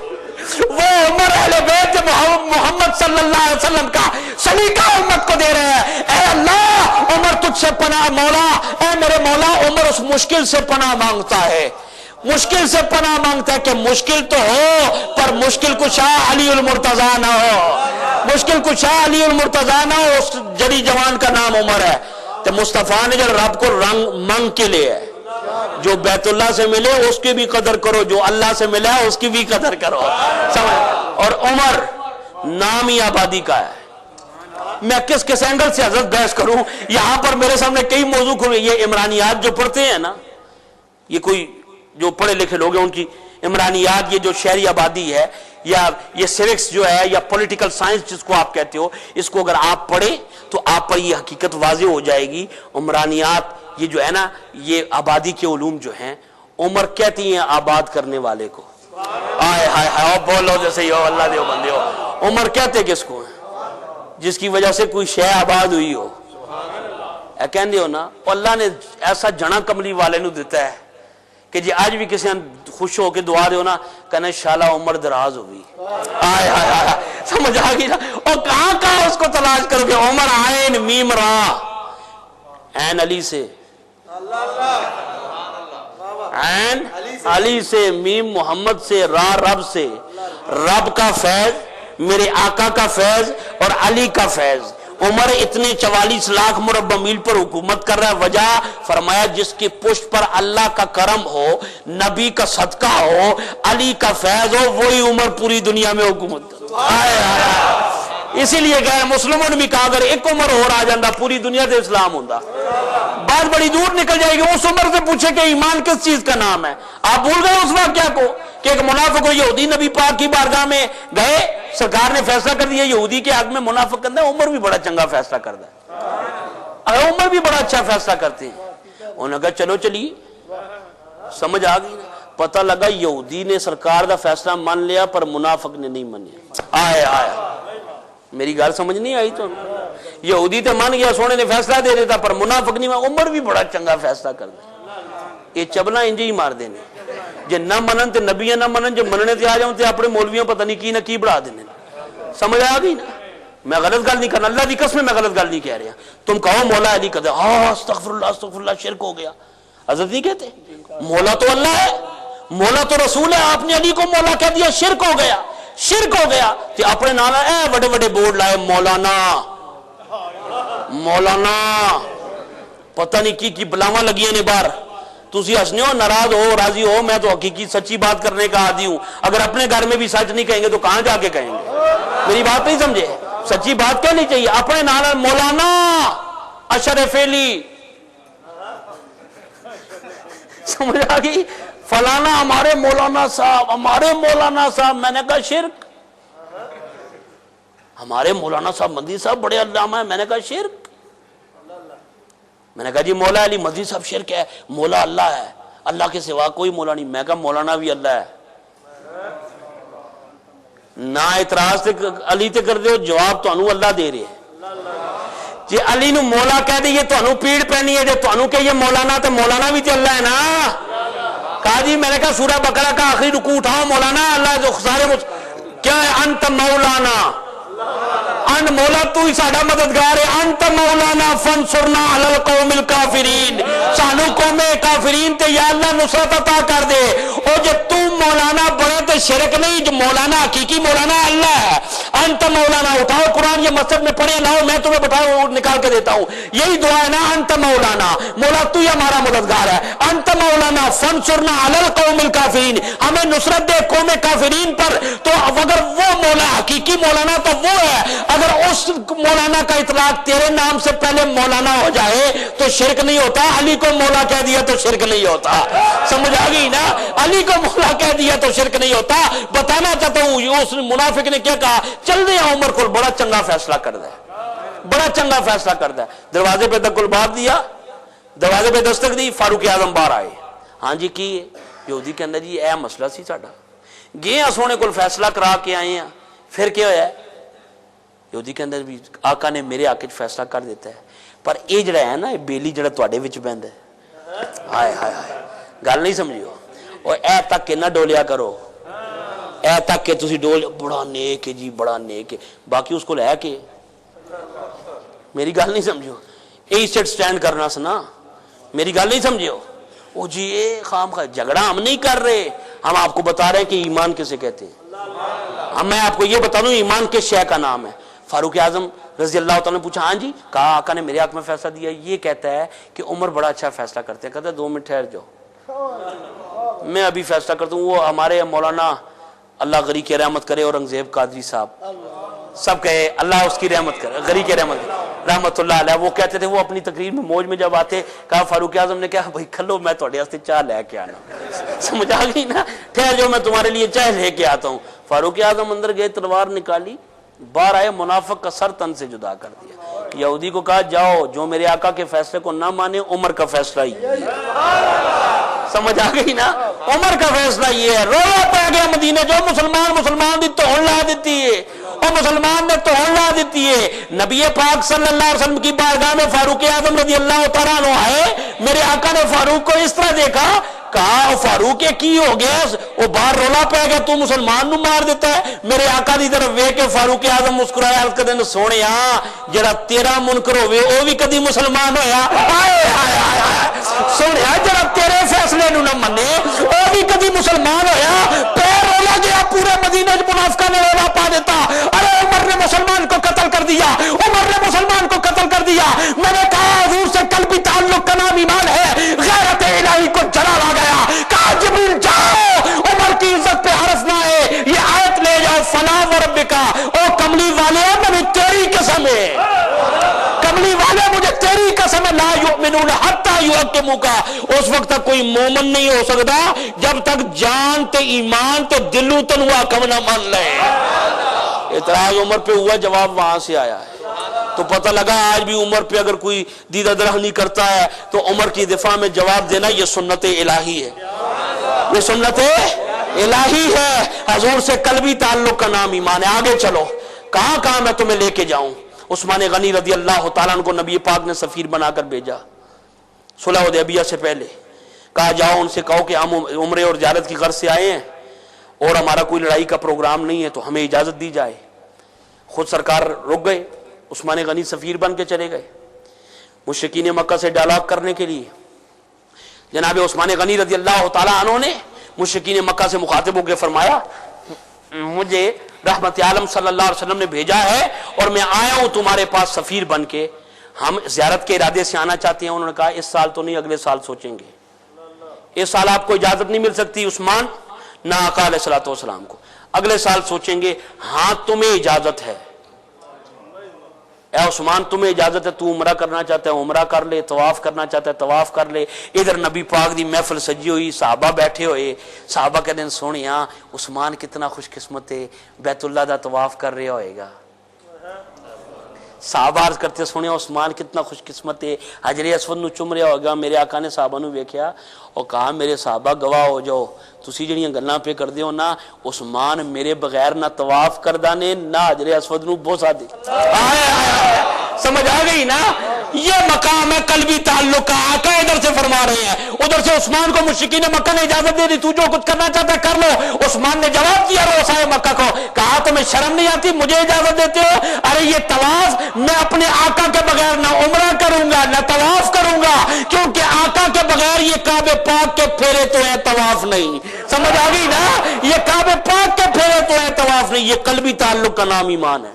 وہ عمر اہل بیت محمد صلی اللہ علیہ وسلم کا سلیقہ امت کو دے رہے ہیں۔ اے اللہ عمر تو مجھ سے پناہ مولا، اے میرے مولا عمر اس مشکل سے پناہ مانگتا ہے، مشکل سے پناہ مانگتا ہے کہ مشکل تو ہو پر مشکل کشا علی المرتضیٰ نہ ہو، مشکل کشا علی المرتضیٰ نہ ہو، اس جڑی جوان کا نام عمر ہے۔ تو مصطفیٰ نے جو رب کو رنگ منگ کے لئے ہے، جو بیت اللہ سے ملے اس کی بھی قدر کرو، جو اللہ سے ملا ہے اس کی بھی قدر کرو، اور عمر نام ہی آبادی کا ہے۔ میں کس اینگل سے حضرت بحث کروں، یہاں پر میرے سامنے کئی موضوع کھلے، یہ عمرانیات جو پڑھتے ہیں نا، یہ کوئی جو پڑھے لکھے لوگ ہیں ان کی عمرانیات، یہ جو شہری آبادی ہے یا یہ سیوکس جو ہے یا پولیٹیکل سائنس جس کو آپ کہتے ہو، اس کو اگر آپ پڑھیں تو آپ پر یہ حقیقت واضح ہو جائے گی۔ عمرانیات یہ جو ہے نا، یہ آبادی کے علوم جو ہیں، عمر کہتی ہیں آباد کرنے والے کو، آئے ہائے ہائے بولو جیسے ہی ہو، اللہ دیو بندے ہو، عمر کہتے کس کو ہیں؟ جس کی وجہ سے کوئی شے آباد ہوئی ہو، اے کہندے ہو نا، اللہ نے ایسا جنا کملی والے نو دیتا ہے کہ جی آج بھی کسی خوش ہو کے دعا دیو نا، کہنے شالا عمر دراز ہوگی، آئے ہائے ہائے، سمجھ آگئی نا؟ اور کہاں اس کو تلاش کرو گے؟ عمر عین میم را، عین علی سے، عین علی سے، میم محمد سے، را رب سے، رب کا فیض، میرے آقا کا فیض اور علی کا فیض۔ عمر اتنے 44 لاکھ مربع میل پر حکومت کر رہا ہے، وجہ فرمایا جس کی پشت پر اللہ کا کرم ہو، نبی کا صدقہ ہو، علی کا فیض ہو، وہی عمر پوری دنیا میں حکومت کر رہا ہے۔ اسی لیے کہ مسلموں نے بھی کہا اگر ایک عمر ہو رہا جاندہ پوری دنیا سے اسلام ہوندہ، بات بڑی دور نکل جائے گی۔ اس عمر سے پوچھے کہ ایمان کس چیز کا نام ہے؟ آپ بھول گئے اس واقعہ کو کہ ایک منافق کو یہودی نبی پاک کی بارگاہ میں گئے، سرکار نے فیصلہ کر دیا یہودی کے حق میں منافق کرنا ہے، عمر بھی بڑا چنگا فیصلہ کرتا ہے، عمر بھی بڑا اچھا فیصلہ کرتے ہیں۔ انہوں نے کہا چلو چلیے، سمجھ آ گئی نا؟ پتہ لگا یہودی نے سرکار دا فیصلہ مان لیا پر منافق نے نہیں منیا۔ آئے میری گال سمجھ نہیں آئی تو؟ یہودی تے مان گیا، سونے نے فیصلہ دے دیتا پر منافق نہیں مان، عمر بھی بڑا چنگا فیصلہ کرتا۔ یہ چبلا انجے ہی مار دینے، جے نہ منن تے نبیاں نہ منن، جو مننے تے آ جاؤں تے اپنے مولویوں پتہ نہیں کی نہ کی بڑھا دینے۔ سمجھ آ گئی نا؟ میں غلط گل نہیں کرنا، اللہ دی قسم میں غلط گل نہیں کہہ رہا۔ تم کہو مولا علی کہتے استغفر اللہ شرک ہو گیا، حضرت نہیں کہتے مولا تو اللہ ہے، مولا تو رسول ہے، آپ نے علی کو مولا کہہ دیا، شرک ہو گیا، شرک ہو گیا۔ تے اپنے نام اے بڑے بڑے بورڈ لائے، مولانا مولانا، پتہ نہیں کی بلاواں لگیاں نے باہر۔ تسی ہسنے ہو، ناراض ہو، راضی ہو، میں تو حقیقی سچی بات کرنے کا عادی ہوں۔ اگر اپنے گھر میں بھی سچ نہیں کہیں گے تو کہاں جا کے کہیں گے؟ میری بات نہیں سمجھے؟ سچی بات کہنی چاہیے۔ اپنے نام مولانا اشرف علی، سمجھ آ گئی؟ فلانا ہمارے مولانا صاحب، ہمارے مولانا صاحب۔ میں نے کہا شرک، ہمارے مولانا صاحب مدنی صاحب بڑے علامہ ہیں۔ میں نے کہا شرک۔ میں نے کہا جی مولا علی مدنی صاحب شرک ہے، مولا اللہ ہے، اللہ کے سوا کوئی مولا نہیں۔ میں کہا مولانا بھی اللہ ہے۔ نہ اعتراض تے علی تے کر دیو، جواب تو انہوں اللہ دے رہے ہیں جی۔ علی نو مولا کہہ دے یہ تو انہوں پیڑ پہنی ہے، جو تو انہوں کہ یہ مولانا تے مولانا بھی تے اللہ ہے نا۔ کہا جی، میں نے کہا سورہ بقرہ کا آخری رکوع اٹھاؤ، مولانا اللہ جو سارے کیا ہے؟ انت مولانا، ان مولا تو ہی ساڑھا مددگار ہے، انت مولانا فانصرنا علی القوم الکافرین، سانو قوم کافرین تے یا اللہ نصرت عطا کر دے۔ او جو تم مولانا بڑے تے شرک نہیں، جو مولانا حقیقی مولانا اللہ ہے۔ انت مولانا، اٹھاؤ قرآن، یہ مسجد میں پڑھے لاؤ، میں تمہیں بتاؤ نکال کے دیتا ہوں، یہی دعا ہے نا، انت مولانا، مولا تو ہی ہمارا مددگار ہے، انت مولانا فانصرنا علی القوم الکافرین، ہمیں نصرت دے قوم کافرین پر۔ تو اگر وہ مولا حقیقی مولانا تو وہ ہے، اگر اس مولانا کا اطلاق تیرے نام سے پہلے مولانا ہو جائے تو شرک نہیں ہوتا، علی کو مولا کہہ دیا تو شرک نہیں ہوتا۔ سمجھ آ گئی نا؟ علی کو مولا کہہ دیا تو شرک نہیں ہوتا۔ بتانا چاہتا ہوں اس منافق نے کیا کہا، چل دے عمر کو، بڑا چنگا فیصلہ کر دے، بڑا چنگا فیصلہ کر دے۔ دروازے پہ دکل بات دیا، دروازے پہ دستک دی، فاروق اعظم باہر آئے۔ ہاں جی کی یہودی کہندا جی اے مسئلہ سی ساڈا، گئے سونے کو فیصلہ کرا کے آئے ہیں، پھر کیا ہوا ہے؟ یہودی کہندا بھی آقا نے میرے حق وچ فیصلہ کر دیتا ہے، پر اے جڑا ہے نا بیلی جڑا تواڈے وچ بہندا ہے، ہائے ہائے ہائے گل نہیں سمجھیو، اور اے تک کہ نہ ڈولیا کرو، اے تک کہ تسی ڈول بڑا نیک ہے جی، بڑا نیک ہے، باقی اس کو لے کے، میری گل نہیں سمجھو، یہی سیٹ سٹینڈ کرنا سنا میری گل نہیں سمجھے ہو وہ جی یہ خام خواہ جھگڑا ہم نہیں کر رہے ہم آپ کو بتا رہے ہیں کہ ایمان کسے کہتے ہیں میں آپ کو یہ بتا دوں ایمان کس شے کا نام ہے فاروق اعظم رضی اللہ تعالیٰ نے پوچھا ہاں جی کہا آقا نے میرے حق میں فیصلہ دیا یہ کہتا ہے کہ عمر بڑا اچھا فیصلہ کرتے ہیں کہتا ہے 2 منٹ ٹھہر جاؤ میں ابھی فیصلہ کرتا ہوں وہ ہمارے مولانا اللہ غری کی رحمت کرے اور اورنگزیب قادری صاحب سب کہے اللہ اس کی رحمت کرے غری کی رحمت کرے رحمت اللہ علیہ وہ کہتے تھے وہ اپنی تقریر میں موج میں جب آتے کہا فاروق اعظم نے کہا بھائی کھلو میں تھوڑے واسطے چائے لے کے آنا سمجھ آ گئی نا ٹھہر جو میں تمہارے لیے چائے لے کے آتا ہوں فاروق اعظم اندر گئے تلوار نکالی باہر آئے منافق کا سر تن سے جدا کر دیا یہودی کو کہا جاؤ جو میرے آقا کے فیصلے کو نہ مانے عمر کا فیصلہ ہی سمجھ آ گئی نا عمر کا فیصلہ یہ ہے رولا پہ گیا مدینے جو مسلمان دی توڑ لا دیتی ہے اور مسلمان نے توڑ لا دیتی ہے نبی پاک صلی اللہ علیہ وسلم کی بارگاہ میں فاروق اعظم رضی اللہ تعالیٰ عنہ آئے میرے آقا نے فاروق کو اس طرح دیکھا کہا فاروق کی ہو گیا وہ باہر رولا پہ گیا تو مسلمان نو مار دیتا ہے میرے آقا دی طرف وے کے فاروق اعظم مسکرایا عرض کردے سونے جڑا تیرا منکر ہوئے وہ بھی کدی مسلمان ہویا سونے جڑا تیرے فیصلے نو نہ منے وہ بھی کدی مسلمان ہویا پیر رولا گیا پورے مدینے منافقہ نے رولا پا دیتا ارے عمر نے مسلمان کو قتل کر دیا عمر نے مسلمان کو قتل کر دیا میں نے کہا حضور سے قلبی تعلق کا نام ایمان ہے غیرت الہی کو جلال آ گیا کہا جبریل جاؤ عمر کی عزت پہ حرف نہ ہے یہ آیت لے جاؤ فلا وربکا او کملی والے میں تیری قسم ہے کملی والے مجھے تیری قسم ہے لا یؤمنون حتی یحکموک اس وقت تک کوئی مومن نہیں ہو سکتا جب تک جان تے ایمان تے دلوں تن ہوا کم نہ مان لے اعتراض عمر پہ ہوا جواب وہاں سے آیا ہے تو پتہ لگا آج بھی عمر پہ اگر کوئی دیدہ درہ نہیں کرتا ہے تو عمر کی دفاع میں جواب دینا یہ سنت الہی ہے یہ سنت الہی ہے حضور سے قلبی تعلق کا نام ایمان ہے آگے چلو کہاں میں تمہیں لے کے جاؤں عثمان غنی رضی اللہ تعالیٰ عنہ کو نبی پاک نے سفیر بنا کر بھیجا صلح حدیبیہ سے پہلے کہا جاؤ ان سے کہو کہ ہم عمرے اور زیارت کی غرض سے آئے ہیں اور ہمارا کوئی لڑائی کا پروگرام نہیں ہے تو ہمیں اجازت دی جائے خود سرکار رک گئے عثمان غنی سفیر بن کے چلے گئے مشرکین مکہ سے ڈائلاگ کرنے کے لیے جناب عثمان غنی رضی اللہ تعالیٰ عنہ نے مشرکین مکہ سے مخاطب ہو کے فرمایا مجھے رحمت عالم صلی اللہ علیہ وسلم نے بھیجا ہے اور میں آیا ہوں تمہارے پاس سفیر بن کے ہم زیارت کے ارادے سے آنا چاہتے ہیں انہوں نے کہا اس سال تو نہیں اگلے سال سوچیں گے اس سال آپ کو اجازت نہیں مل سکتی عثمان نہ آقا علیہ الصلوۃ والسلام کو اگلے سال سوچیں گے ہاں تمہیں اجازت ہے اے عثمان تمہیں اجازت ہے تو عمرہ کرنا چاہتا ہے عمرہ کر لے طواف کرنا چاہتا ہے طواف کر لے ادھر نبی پاک دی محفل سجی ہوئی صحابہ بیٹھے ہوئے صحابہ کہتے ہیں سونیا عثمان کتنا خوش قسمت ہے بیت اللہ دا طواف کر رہا ہوئے گا صحابہ عرض کرتے سونے عثمان کتنا خوش قسمت ہے حجر اسود نو چوم رہا ہوگا میرے آقا نے صحابہ نو ویکھیا اور کہا میرے صحابہ گواہ ہو جاؤ تسی جڑیاں گلاں پہ کر دیو نا عثمان میرے بغیر نہ طواف کردا نے نہ حجر اسود نو بوسا دے سمجھ آ گئی نا یہ مقام ہے قلبی تعلق کا آقا ادھر سے فرما رہے ہیں ادھر سے عثمان کو مشرکین مکہ نے اجازت دے دی تو جو کچھ کرنا چاہتا ہے کر لو عثمان نے جواب دیا روسائے مکہ کو کہا تمہیں شرم نہیں آتی مجھے اجازت دیتے ہو ارے یہ طواف میں اپنے آقا کے بغیر نہ عمرہ کروں گا نہ طواف کروں گا کیونکہ آقا کے بغیر یہ کعبے پاک کے پھیرے تو ہیں طواف نہیں سمجھ آ گئی نا یہ کعبے پاک کے پھیرے تو ہیں طواف نہیں یہ قلبی تعلق کا نام ایمان ہے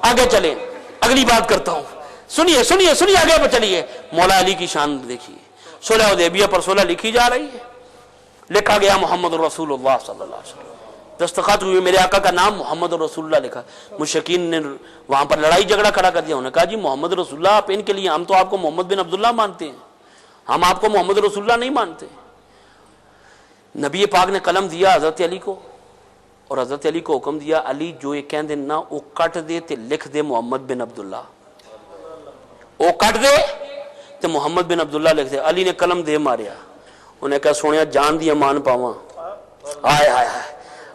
آگے چلیں اگلی بات کرتا ہوں سنیے سنیے سنیے آگے چلیے مولا علی کی شان دیکھیے صلح حدیبیہ پر صلح لکھی جا رہی ہے لکھا گیا محمد رسول اللہ صلی اللہ علیہ وسلم دستخط ہوئی میرے آقا کا نام محمد رسول اللہ لکھا مشرکین نے وہاں پر لڑائی جھگڑا کھڑا کر دیا انہوں نے کہا جی محمد رسول اللہ آپ ان کے لیے ہم تو آپ کو محمد بن عبداللہ مانتے ہیں ہم آپ کو محمد رسول اللہ نہیں مانتے نبی پاک نے قلم دیا حضرت علی کو اور حضرت علی کو حکم دیا علی جو یہ کہہ دے نا وہ کٹ دے تے لکھ دے محمد بن عبداللہ وہ کٹ دے تے محمد بن عبداللہ لکھ دے علی نے قلم دے ماریا انہیں کہا سونیا جان دی امان پاواں آئے آئے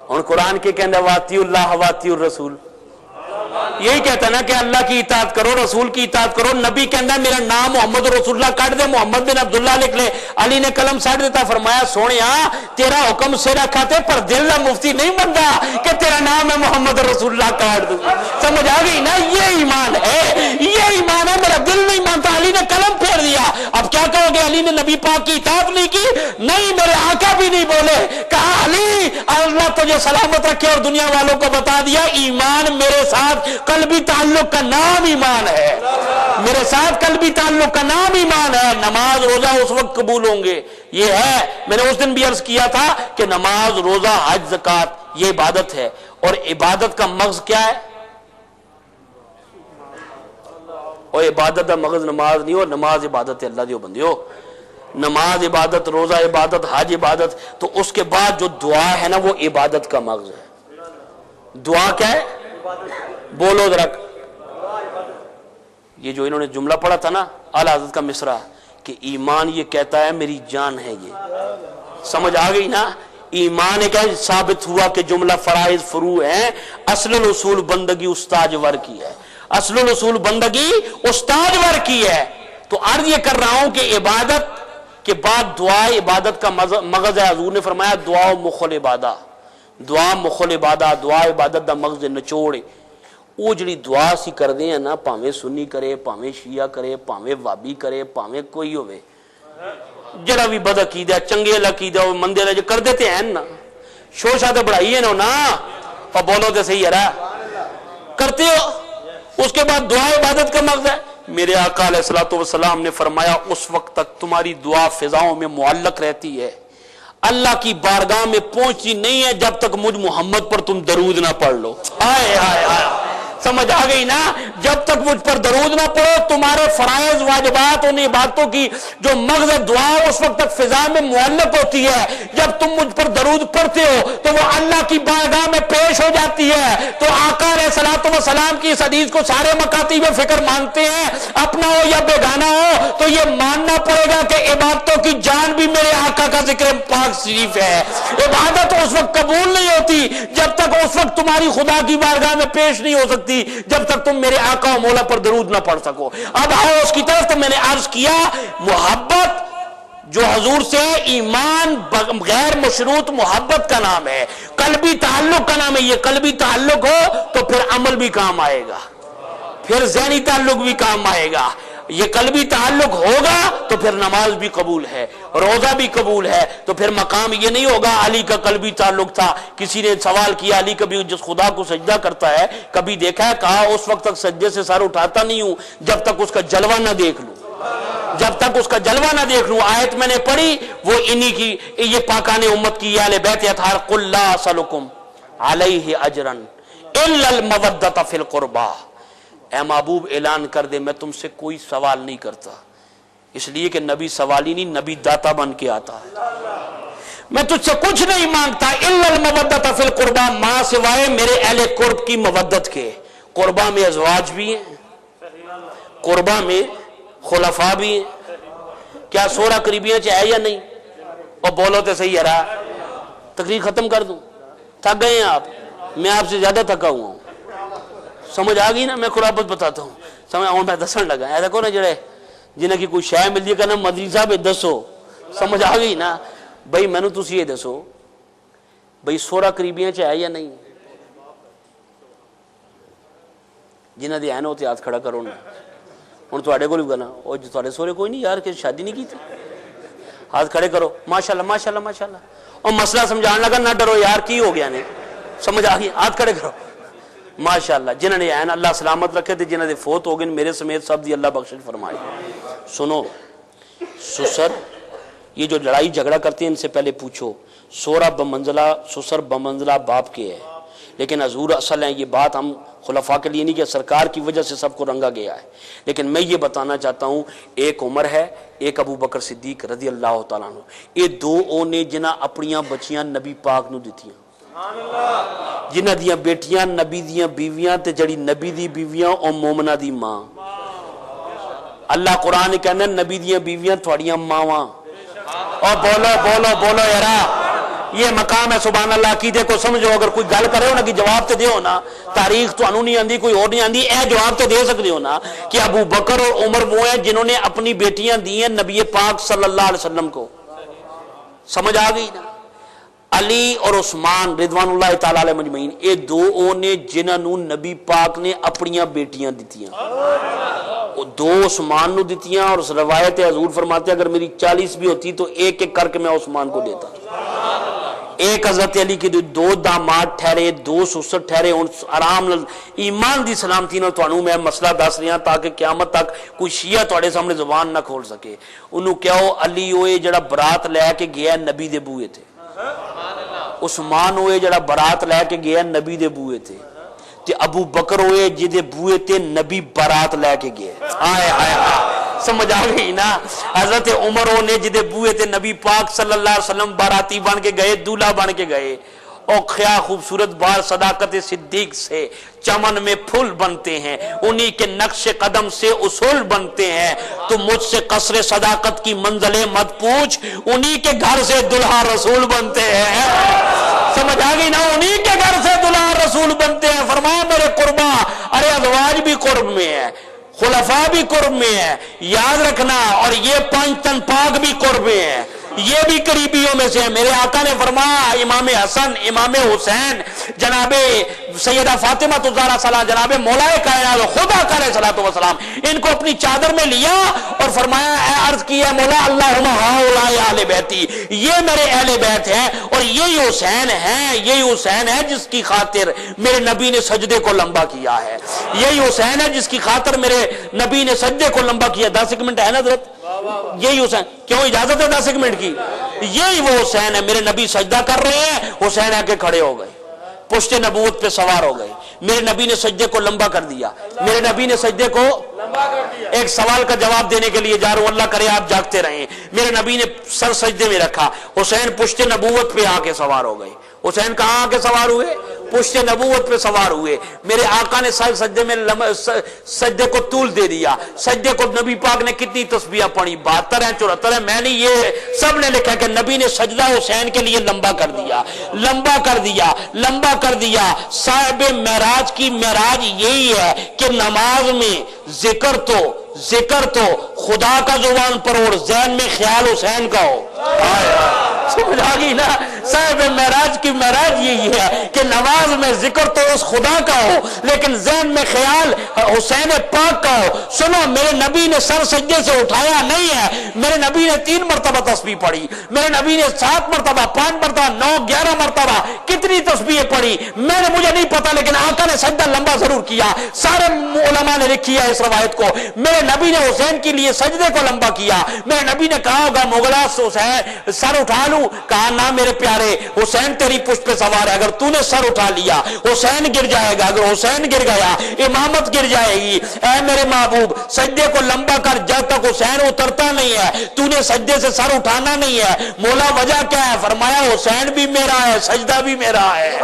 ہن قرآن کے کہندے واتی اللہ واتی الرسول یہی کہتا نا کہ اللہ کی اطاعت کرو، رسول کی اطاعت کرو. نبی کہندا میرا نام محمد رسول اللہ کٹ دے، محمد بن عبداللہ لکھ لے. علی نے قلم سٹ دیتا، فرمایا سونیا تیرا حکم سر رکھا تے پر دل کا مفتی نہیں بنتا کہ تیرا نام ہے محمد رسول اللہ کاٹ دوں. سمجھ آ گئی نا؟ یہ ایمان ہے، یہ ایمان ہے. میرا دل نہیں مانتا، علی نے قلم پھیر دیا. اب کیا کہو گے علی نے نبی پاک کی اطاعت نہیں کی؟ نہیں، میرے آقا بھی نہیں بولے. کہا علی اللہ تجھے سلامت رکھے اور دنیا والوں کو بتا دیا ایمان میرے ساتھ قلبی تعلق کا نام ایمان ہے. میرے ساتھ قلبی تعلق کا نام ایمان ہے. نماز روزہ اس وقت قبول ہوں گے. یہ ہے، میں نے اس دن بھی عرض کیا تھا کہ نماز روزہ حج زکات یہ عبادت ہے، اور عبادت کا مغز کیا ہے؟ اور عبادت کا مغز نماز نہیں ہو. نماز عبادت ہے، اللہ دیو بندیو. نماز عبادت، روزہ عبادت، حج عبادت. تو اس کے بعد جو دعا ہے نا وہ عبادت کا مغز ہے. دعا کیا ہے؟ بولو ذرا. یہ جو انہوں نے جملہ پڑھا تھا نا اعلی حضرت کا مصرع کہ ایمان یہ کہتا ہے میری جان ہے. یہ سمجھ آ گئی نا؟ ایمان ایک ہے، ثابت ہوا کہ جملہ فرائض فروع ہیں. اصل الاصول بندگی استاج ور کی ہے. اصل الاصول بندگی استاج ور کی ہے. تو عرض یہ کر رہا ہوں کہ عبادت کے بعد دعا عبادت کا مغز ہے. حضور نے فرمایا دعا مخل عبادہ، دعا مخل عبادہ، دعا عبادت دا مغز نچوڑ. وہ جڑی دعا سی کر دے ہیں نا، پاویں سنی کرے، پاویں شیعہ کرے، پاویں وابی کرے، پاویں کوئی ہوئے، جڑا بھی بد عقیدہ چنگے عقیدہ مندے جو کر دیتے ہیں نا، شوشا تو بڑھائی ہے نا، اور بولو تو صحیح ہے رہا کرتے ہو. اس کے بعد دعا عبادت کا مغز ہے. میرے آقا علیہ الصلوۃ والسلام نے فرمایا اس وقت تک تمہاری دعا فضاؤں میں معلق رہتی ہے، اللہ کی بارگاہ میں پہنچتی نہیں ہے جب تک مجھ محمد پر تم درود نہ پڑھ لو. آئے آئے آئے، سمجھ آ گئی نا؟ جب تک مجھ پر درود نہ پڑھو تمہارے فرائض واجبات ان عبادتوں کی جو مغز دعا اس وقت تک فضا میں معلق ہوتی ہے. جب تم مجھ پر درود پڑھتے ہو تو وہ اللہ کی بارگاہ میں پیش ہو جاتی ہے. تو آقا علیہ الصلوۃ والسلام کی اس حدیث کو سارے مکاتیب فکر مانتے ہیں، اپنا ہو یا بیگانہ ہو. تو یہ ماننا پڑے گا کہ عبادتوں کی جان بھی میرے آقا کا ذکر پاک شریف ہے. عبادت اس وقت قبول نہیں ہوتی جب تک اس وقت تمہاری خدا کی بارگاہ میں پیش نہیں ہو سکتی، جب تک تم میرے آقا و مولا پر درود نہ پڑھ سکو. اب آؤ اس کی طرف. تو میں نے عرض کیا محبت جو حضور سے ایمان غیر مشروط محبت کا نام ہے، قلبی تعلق کا نام ہے. یہ قلبی تعلق ہو تو پھر عمل بھی کام آئے گا، پھر ذہنی تعلق بھی کام آئے گا. یہ قلبی تعلق ہوگا تو پھر نماز بھی قبول ہے، روزہ بھی قبول ہے. تو پھر مقام یہ نہیں ہوگا علی کا قلبی تعلق تھا. کسی نے سوال کیا علی کبھی جس خدا کو سجدہ کرتا ہے کبھی دیکھا ہے؟ کہا اس وقت تک سجدے سے سر اٹھاتا نہیں ہوں جب تک اس کا جلوہ نہ دیکھ لوں، جب تک اس کا جلوہ نہ دیکھ لوں. آیت میں نے پڑھی وہ انہی کی، یہ پاکان امت کی اہل بیت اطہار. قل لا اسألکم علیہ اجرا الا المودۃ فی القربى. اے محبوب اعلان کر دے میں تم سے کوئی سوال نہیں کرتا، اس لیے کہ نبی سوالی نہیں، نبی داتا بن کے آتا ہے. میں تجھ سے کچھ نہیں مانگتا الا المودۃ فی القربى، ماں سوائے میرے اہل قرب کی مودت کے. قربہ میں ازواج بھی ہیں، قربہ میں خلفاء بھی ہیں. کیا سورہ قریبیاں ہے یا نہیں؟ اور بولو تو صحیح ہے رہا. تقریر ختم کر دوں؟ تھک گئے ہیں آپ؟ میں آپ سے زیادہ تھکا ہوا ہوں. سمجھ آ گئی نا؟ میں خرابت بتاتا ہوں. سمجھ ہوں میں دسن لگا ایسا کو نا جڑے جنہیں کی کوئی شے مل دی کہنا مدنی صاحب دسو. سمجھ آ گئی نا؟ بھائی میں نے تسی یہ دسو بھائی سورہ قریبیاں ہے یا نہیں؟ جنہ دی این ہوتے ہاتھ کھڑا کرو نا. ہوں تے کو کہنا وہ تے سورے کوئی نہیں یار کہ شادی نہیں کی تھی، ہاتھ کھڑے کرو. ماشاءاللہ ماشاءاللہ ماشاءاللہ. اور مسئلہ سمجھان لگا نہ ڈرو یار کی ہو گیا نے. سمجھ آ گئی؟ ہاتھ کھڑے کرو. ماشاءاللہ. جنہوں نے این اللہ سلامت رکھے تھے، جنہوں نے فوت ہو گئے میرے سمیت سب دی اللہ بخشش فرمائے. سنو سسر یہ جو لڑائی جھگڑا کرتے ہیں ان سے پہلے پوچھو سورہ بمنزلہ سسر بمنزلہ باپ کے ہے، لیکن حضور اصل ہیں. یہ بات ہم خلفاء کے لیے نہیں کہ سرکار کی وجہ سے سب کو رنگا گیا ہے، لیکن میں یہ بتانا چاہتا ہوں ایک عمر ہے ایک ابو بکر صدیق رضی اللہ تعالیٰ عنہ. یہ دو اونے جنہ اپنیاں بچیاں نبی پاک نو دیتیاں، جنہ دیاں بیٹیاں نبی دیاں بیویاں تے جڑی نبی دی بیویاں او مومنہ دی ماں. اللہ قرآن کہنا نبی دیاں بیویاں تھوڑیاں ماواں. اور بولو بولو بولو یارا یہ مقام ہے سبحان اللہ. عقیدے کو سمجھو. اگر کوئی گل کرے ہو نا کہ جواب تے دیو نا, تاریخ تو انہوں نہیں آندی, کوئی اور نہیں آندی, اے جواب تے دے سکتے ہو نا کہ ابو بکر اور عمر وہ ہیں جنہوں نے اپنی بیٹیاں دی ہیں نبی پاک صلی اللہ علیہ وسلم کو. سمجھ آ گئی نا. علی اور عثمان رضوان اللہ تعالی علیہ مجمعین, یہ دو نے جنہاں نو نبی پاک نے اپنیاں بیٹیاں دیتیاں. دو عثمان نو دیتیاں, اور روایت حضور فرماتے ہیں اگر میری 40 بھی ہوتی تو ایک ایک کر کے میں عثمان کو دیتا. ایک حضرت علی کی دو داماد ٹھہرے, دو سسر ٹھہرے. آرام ایمان دی سلامتی نال تانوں میں مسئلہ دس رہا تاکہ قیامت تک کوئی شیعہ تواڈے سامنے زبان نہ کھول سکے. انہوں کہو علی ہوئے جڑا برات لے کے گیا نبی دے بوئے تھے, عثمان ہوئے جڑا برات لے کے گیا نبی دے بوئے تھے, تے ابو بکر ہوئے جدے بوئے تے نبی برات لے کے گئے. آئے آئے سمجھ آ گئی نا. حضرت عمر ہونے جدے بوئے تے نبی پاک صلی اللہ علیہ وسلم باراتی بن کے گئے, دولہا بن کے گئے. اور کیا خوبصورت بار صداقت صدیق سے چمن میں پھول بنتے ہیں, انہی کے نقش قدم سے اصول بنتے ہیں. تو مجھ سے قصر صداقت کی منزلیں مت پوچھ, انہی کے گھر سے دلہا رسول بنتے ہیں. سمجھ آ گئی نا, انہی کے گھر سے دلہا رسول بنتے ہیں. فرمایا میرے قربا, ارے ازواج بھی قرب میں ہے, خلفاء بھی قرب میں ہے, یاد رکھنا. اور یہ 5 تن پاک بھی قرب میں ہے, یہ بھی قریبیوں میں سے ہیں. میرے آقا نے فرمایا امام حسن, امام حسین, جناب سیدہ فاطمہ الزہرا صلاح, جناب مولا کائنات خدا کا علیہ الصلوۃ والسلام, ان کو اپنی چادر میں لیا اور فرمایا اے عرض کیا مولا اللہم ہؤلاء اہل بیتی, یہ میرے اہل بیت ہیں اور یہی حسین ہیں, یہی حسین ہے جس کی خاطر میرے نبی نے سجدے کو لمبا کیا ہے, یہی حسین ہے جس کی خاطر میرے نبی نے سجدے کو لمبا کیا. 10 منٹ ہے نا حضرت, یہی حسین, کیوں اجازت ہے 10 منٹ کی؟ یہی وہ حسین ہے. میرے نبی سجدہ کر رہے ہیں, حسین آ کے کھڑے ہو گئے, پشت نبوت پہ سوار ہو گئے. میرے نبی نے سجدے کو لمبا کر دیا, میرے نبی نے سجدے کو ایک سوال کا جواب دینے کے لیے جا رہا ہوں, اللہ کرے آپ جاگتے رہیں. میرے نبی نے سر سجدے میں رکھا, حسین پشت نبوت پہ آ کے سوار ہو گئے. حسین کہاں آ کے سوار ہوئے؟ پشت نبوت پہ سوار ہوئے. میرے آقا نے سجدے میں سجدے کو طول دے دیا. سجدے کو نبی پاک نے کتنی تسبیحیں پڑھی؟ 72 ہیں 74 ہیں, میں نہیں, یہ سب نے لکھا کہ نبی نے سجدہ حسین کے لیے لمبا کر دیا, لمبا کر دیا, لمبا کر دیا. صاحب معراج کی معراج یہی ہے کہ نماز میں ذکر تو خدا کا زبان پر اور ذہن میں خیال حسین کا ہو. سمجھ آ گئی نا. صاحب معراج کی معراج یہی ہے کہ نماز میں ذکر تو اس خدا کا ہو لیکن ذہن میں خیال حسین پاک کا ہو. سنو, میرے نبی نے سر سجدے سے اٹھایا نہیں ہے, میرے نبی نے 3 مرتبہ تسبیح پڑھی, میرے نبی نے 7 مرتبہ 5 مرتبہ 9 11 مرتبہ کتنی تسبیحیں پڑھی مجھے نہیں پتا, لیکن آقا نے سجدہ لمبا ضرور کیا. سارے علماء نے لکھی ہے اس روایت کو. میرے نبی نے حسین کے لیے سجدے کو لمبا کیا. میرے نبی نے کہا ہوگا مغلا حسین سر اٹھا لوں, کہا نہ میرے پیارے, حسین تیری پشت پہ سوار ہے, اگر تو نے سر اٹھا لیا حسین گر جائے گا, اگر حسین گر گیا امامت گر جائے گی. اے میرے محبوب سجدے کو لمبا کر, جب تک حسین اترتا نہیں ہے تو نے سجدے سے سر اٹھانا نہیں ہے. مولا وجہ کیا ہے؟ فرمایا حسین بھی میرا ہے, سجدہ بھی میرا ہے,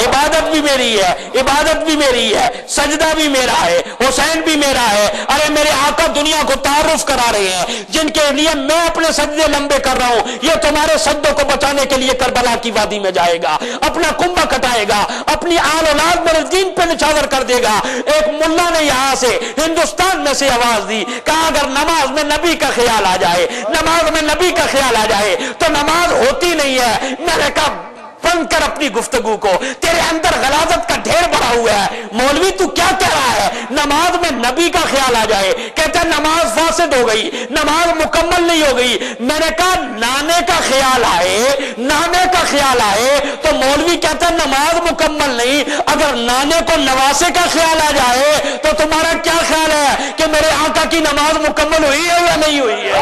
عبادت بھی میری ہے, عبادت بھی میری ہے, سجدہ بھی میرا ہے, حسین بھی میرا ہے. ارے میرے آقا دنیا کو تعارف کرا رہے ہیں جن کے لیے میں اپنے سجدے لمبے کر رہا ہوں, یہ تمہارے سجدوں کو بچانے کے لیے کربلا کی وادی میں جائے گا, اپنا کنبہ کٹائے گا, اپنی آل اولاد میرے دین پہ نچھاور کر دے گا. ایک ملا نے یہاں سے ہندوستان میں سے آواز دی, کہا اگر نماز میں نبی کا خیال آ جائے, نماز میں نبی کا خیال آ جائے تو نماز ہوتی نہیں ہے. میں نے کہا بند کر اپنی گفتگو کو, تیرے اندر غلاظت کا ڈھیر بڑا ہوا ہے. مولوی تو کیا کہہ رہا ہے؟ نماز میں نبی کا خیال آ جائے, کہتا ہے نماز فاسد ہو گئی, نماز مکمل نہیں ہو گئی. میں نے کہا نانے کا خیال آئے, نانے کا خیال آئے تو مولوی کہتا ہے نماز مکمل نہیں. اگر نانے کو نواسے کا خیال آ جائے تو تمہارا کیا خیال ہے کہ میرے آقا کی نماز مکمل ہوئی ہے یا نہیں ہوئی ہے؟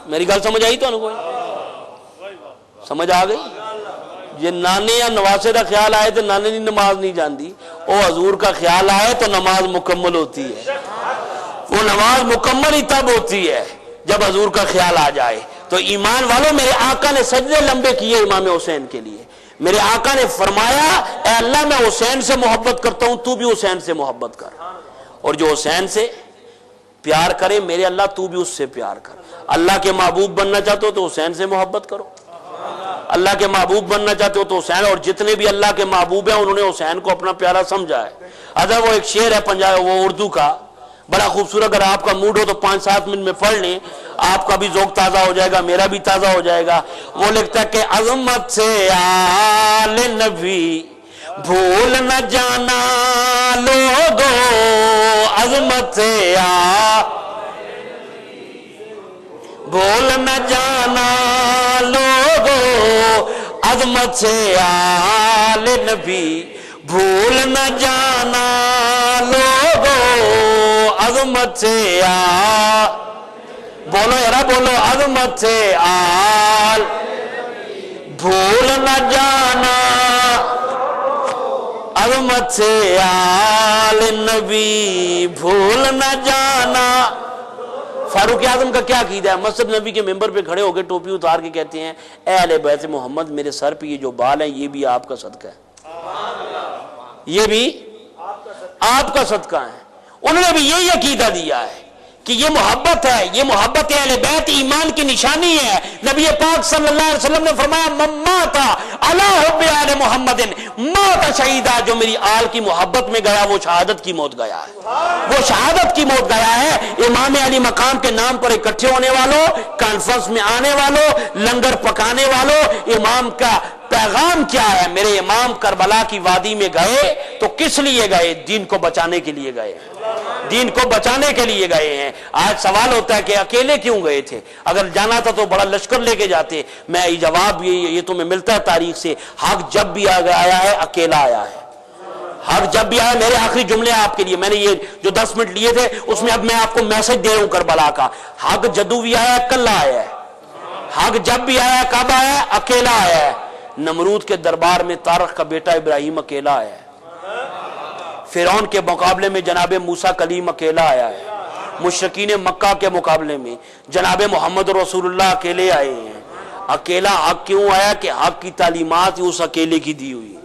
میری گل سمجھ آئی تو کوئی سمجھ آ گئی؟ یہ نانے یا نواسے کا خیال آئے تو نانے کی نماز نہیں جاندی, وہ حضور کا خیال آئے تو نماز مکمل ہوتی ہے. وہ نماز مکمل ہی تب ہوتی ہے جب حضور کا خیال آ جائے. تو ایمان والوں, میرے آقا نے سجدے لمبے کیے امام حسین کے لیے. میرے آقا نے فرمایا اے اللہ میں حسین سے محبت کرتا ہوں, تو بھی حسین سے محبت کر, اور جو حسین سے پیار کرے میرے اللہ تو بھی اس سے پیار کر. اللہ کے محبوب بننا چاہتے ہو تو حسین سے محبت کرو, اللہ کے محبوب بننا چاہتے ہو تو حسین، اور جتنے بھی اللہ کے محبوب ہیں انہوں نے حسین کو اپنا پیارا سمجھا ہے۔ اگر وہ ایک شعر ہے پنجاب، وہ اردو کا بڑا خوبصورت، اگر آپ کا موڈ ہو تو 5-7 منٹ میں پڑھ لیں، آپ کا بھی ذوق تازہ ہو جائے گا، میرا بھی تازہ ہو جائے گا۔ وہ لکھتا ہے کہ عظمت سے آل نبی بھول نہ جانا لوگو، عظمت سے بھول نہ جانا لوگو، عظمت سے آل نبی بھول نہ جانا لوگو، عظمت سے بولو یارا بولو، عظمت سے آل بھول نہ جانا، عظمت سے آل نبی بھول نہ جانا۔ فاروق اعظم کا کیا عقیدہ ہے؟ مسجد نبی کے ممبر پہ کھڑے ہو کے ٹوپی اتار کے کہتے ہیں اے اہل بیت محمد، میرے سر پہ یہ جو بال ہیں یہ بھی آپ کا صدقہ ہے، یہ بھی آپ کا صدقہ ہے۔ انہوں نے بھی یہی عقیدہ دیا ہے کہ یہ محبت ہے، یہ محبت اہل بیت ایمان کی نشانی ہے۔ نبی پاک صلی اللہ علیہ وسلم نے فرمایا من مات علی حب آل محمد مات شہیدا، جو میری آل کی محبت میں گیا وہ شہادت کی موت گیا ہے، وہ شہادت کی موت گیا ہے۔ امام علی مقام کے نام پر اکٹھے ہونے والوں، کانفرنس میں آنے والوں، لنگر پکانے والوں، امام کا پیغام کیا ہے؟ میرے امام کربلا کی وادی میں گئے تو کس لیے گئے؟ دین کو بچانے کے لیے گئے، دین کو بچانے کے لیے گئے ہیں۔ آج سوال ہوتا ہے کہ اکیلے کیوں گئے تھے؟ اگر جانا تھا تو بڑا لشکر لے کے جاتے۔ میں جواب یہ تمہیں ملتا ہے تاریخ سے، حق جب بھی آیا ہے اکیلا آیا ہے، حق جب بھی آیا۔ میرے آخری جملے آپ کے لیے، میں نے یہ جو 10 منٹ لیے تھے اس میں اب میں آپ کو میسج دے رہا ہوں کربلا کا، حق جدو بھی آیا کلا آیا ہے، حق جب بھی آیا کب آیا ہے؟ اکیلا آیا ہے۔ نمرود کے دربار میں تارخ کا بیٹا ابراہیم اکیلا آیا ہے، فرعون کے مقابلے میں جناب موسیٰ کلیم اکیلا آیا ہے، مشرکین مکہ کے مقابلے میں جناب محمد رسول اللہ اکیلے آئے ہیں۔ اکیلا حق کیوں آیا؟ کہ حق کی تعلیمات اس اکیلے کی دی ہوئی۔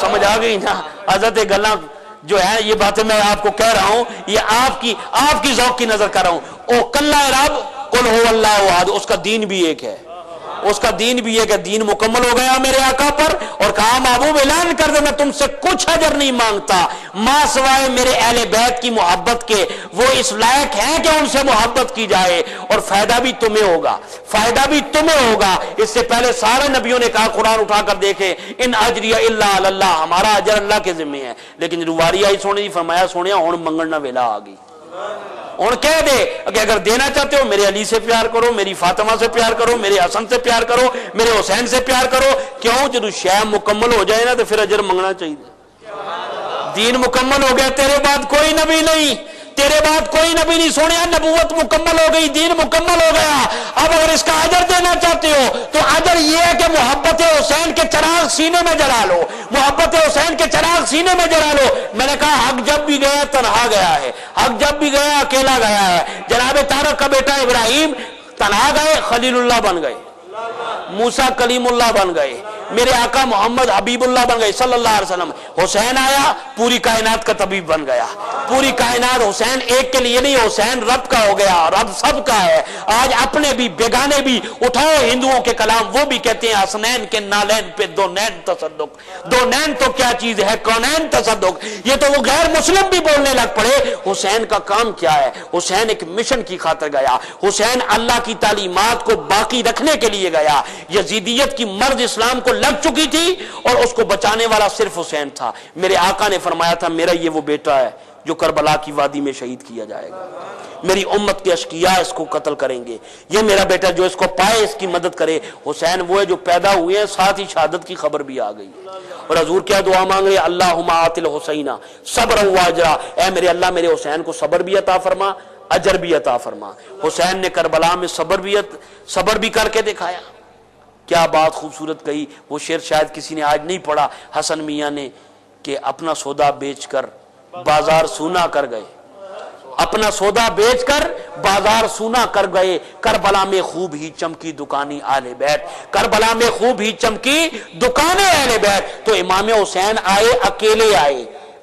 سمجھ آ گئی نا؟ حضرت گلاں جو ہے یہ باتیں میں آپ کو کہہ رہا ہوں، یہ آپ کی ذوق کی نظر کر رہا ہوں۔ او کلا رب قل هو اللہ احد، اس کا دین بھی ایک ہے، اس کا دین بھی ایک ہے۔ دین مکمل ہو گیا میرے آقا پر، اور کہا محبوب اعلان کر دے میں تم سے کچھ اجر نہیں مانگتا ماں سوائے میرے اہل بیت کی محبت کے، وہ اس لائق ہیں کہ ان سے محبت کی جائے، اور فائدہ بھی تمہیں ہوگا، فائدہ بھی تمہیں ہوگا۔ اس سے پہلے سارے نبیوں نے کہا، قرآن اٹھا کر دیکھے، ان اجری الا علی اللہ، ہمارا اجر اللہ کے ذمہ ہے۔ لیکن رواری آئی سونے دی فرمایا سونیا ہن منگنا ویلا آ گئی، اور کہہ دے کہ اگر دینا چاہتے ہو میرے علی سے پیار کرو، میری فاطمہ سے پیار کرو، میرے حسن سے پیار کرو، میرے حسین سے پیار کرو۔ کیوں؟ جب شے مکمل ہو جائے نا تو پھر اجر منگنا چاہیے۔ دین مکمل ہو گیا، تیرے بعد کوئی نبی نہیں، تیرے بعد کوئی نبی نہیں سونے، نبوت مکمل ہو گئی، دین مکمل ہو گیا۔ اب اگر اس کا اجر دینا چاہتے ہو تو اجر یہ ہے کہ محبت حسین کے چراغ سینے میں جلا لو، محبت حسین کے چراغ سینے میں جلا لو۔ میں نے کہا حق جب بھی گیا تنہا گیا ہے، حق جب بھی گیا اکیلا گیا ہے۔ جناب طارق کا بیٹا ابراہیم تنہا گئے، خلیل اللہ بن گئے، موسیٰ کلیم اللہ بن گئے، میرے آقا محمد حبیب اللہ بن گئے صلی اللہ علیہ وسلم۔ حسین آیا پوری کائنات کا طبیب بن گیا، پوری کائنات۔ حسین ایک کے لیے نہیں، حسین رب کا ہو گیا، رب سب کا ہے۔ آج اپنے بھی بیگانے بھی اٹھاؤ ہندوؤں کے کلام، وہ بھی کہتے ہیں حسنین کے نالین پہ دو نین تصدق، دو نین تو کیا چیز ہے کونین تصدق، یہ تو وہ غیر مسلم بھی بولنے لگ پڑے۔ حسین کا کام کیا ہے؟ حسین ایک مشن کی خاطر گیا، حسین اللہ کی تعلیمات کو باقی رکھنے کے لیے گیا۔ یزیدیت کی مرض اسلام کو لگ چکی تھی اور اس کو بچانے والا صرف حسین تھا۔ میرے آقا نے فرمایا تھا میرا یہ وہ بیٹا ہے جو کربلا کی وادی میں شہید کیا جائے گا، میری امت کے اشقیاء اس کو قتل کریں گے، یہ میرا بیٹا جو اس کو پائے اس کی مدد کرے۔ حسین وہ ہے جو پیدا ہوئے ہیں، ساتھ ہی شہادت کی خبر بھی آ گئی۔ اور حضور کیا دعا مانگ رہے؟ اللہم آت الحسین صبرا و اجرا، اے میرے اللہ میرے حسین کو صبر بھی عطا فرما، اجر بھی عطا فرما۔ حسین نے کربلا میں صبر بھی کر کے دکھایا۔ کیا بات خوبصورت کہی، وہ شعر شاید کسی نے آج نہیں پڑھا حسن میاں نے، کہ اپنا سودا بیچ کر بازار سونا کر گئے، اپنا سودا بیچ کر بازار سونا کر گئے، کربلا میں خوب ہی چمکی دکانی اہل بیت، کربلا میں خوب ہی چمکی دکانیں اہل بیت۔ تو امام حسین آئے،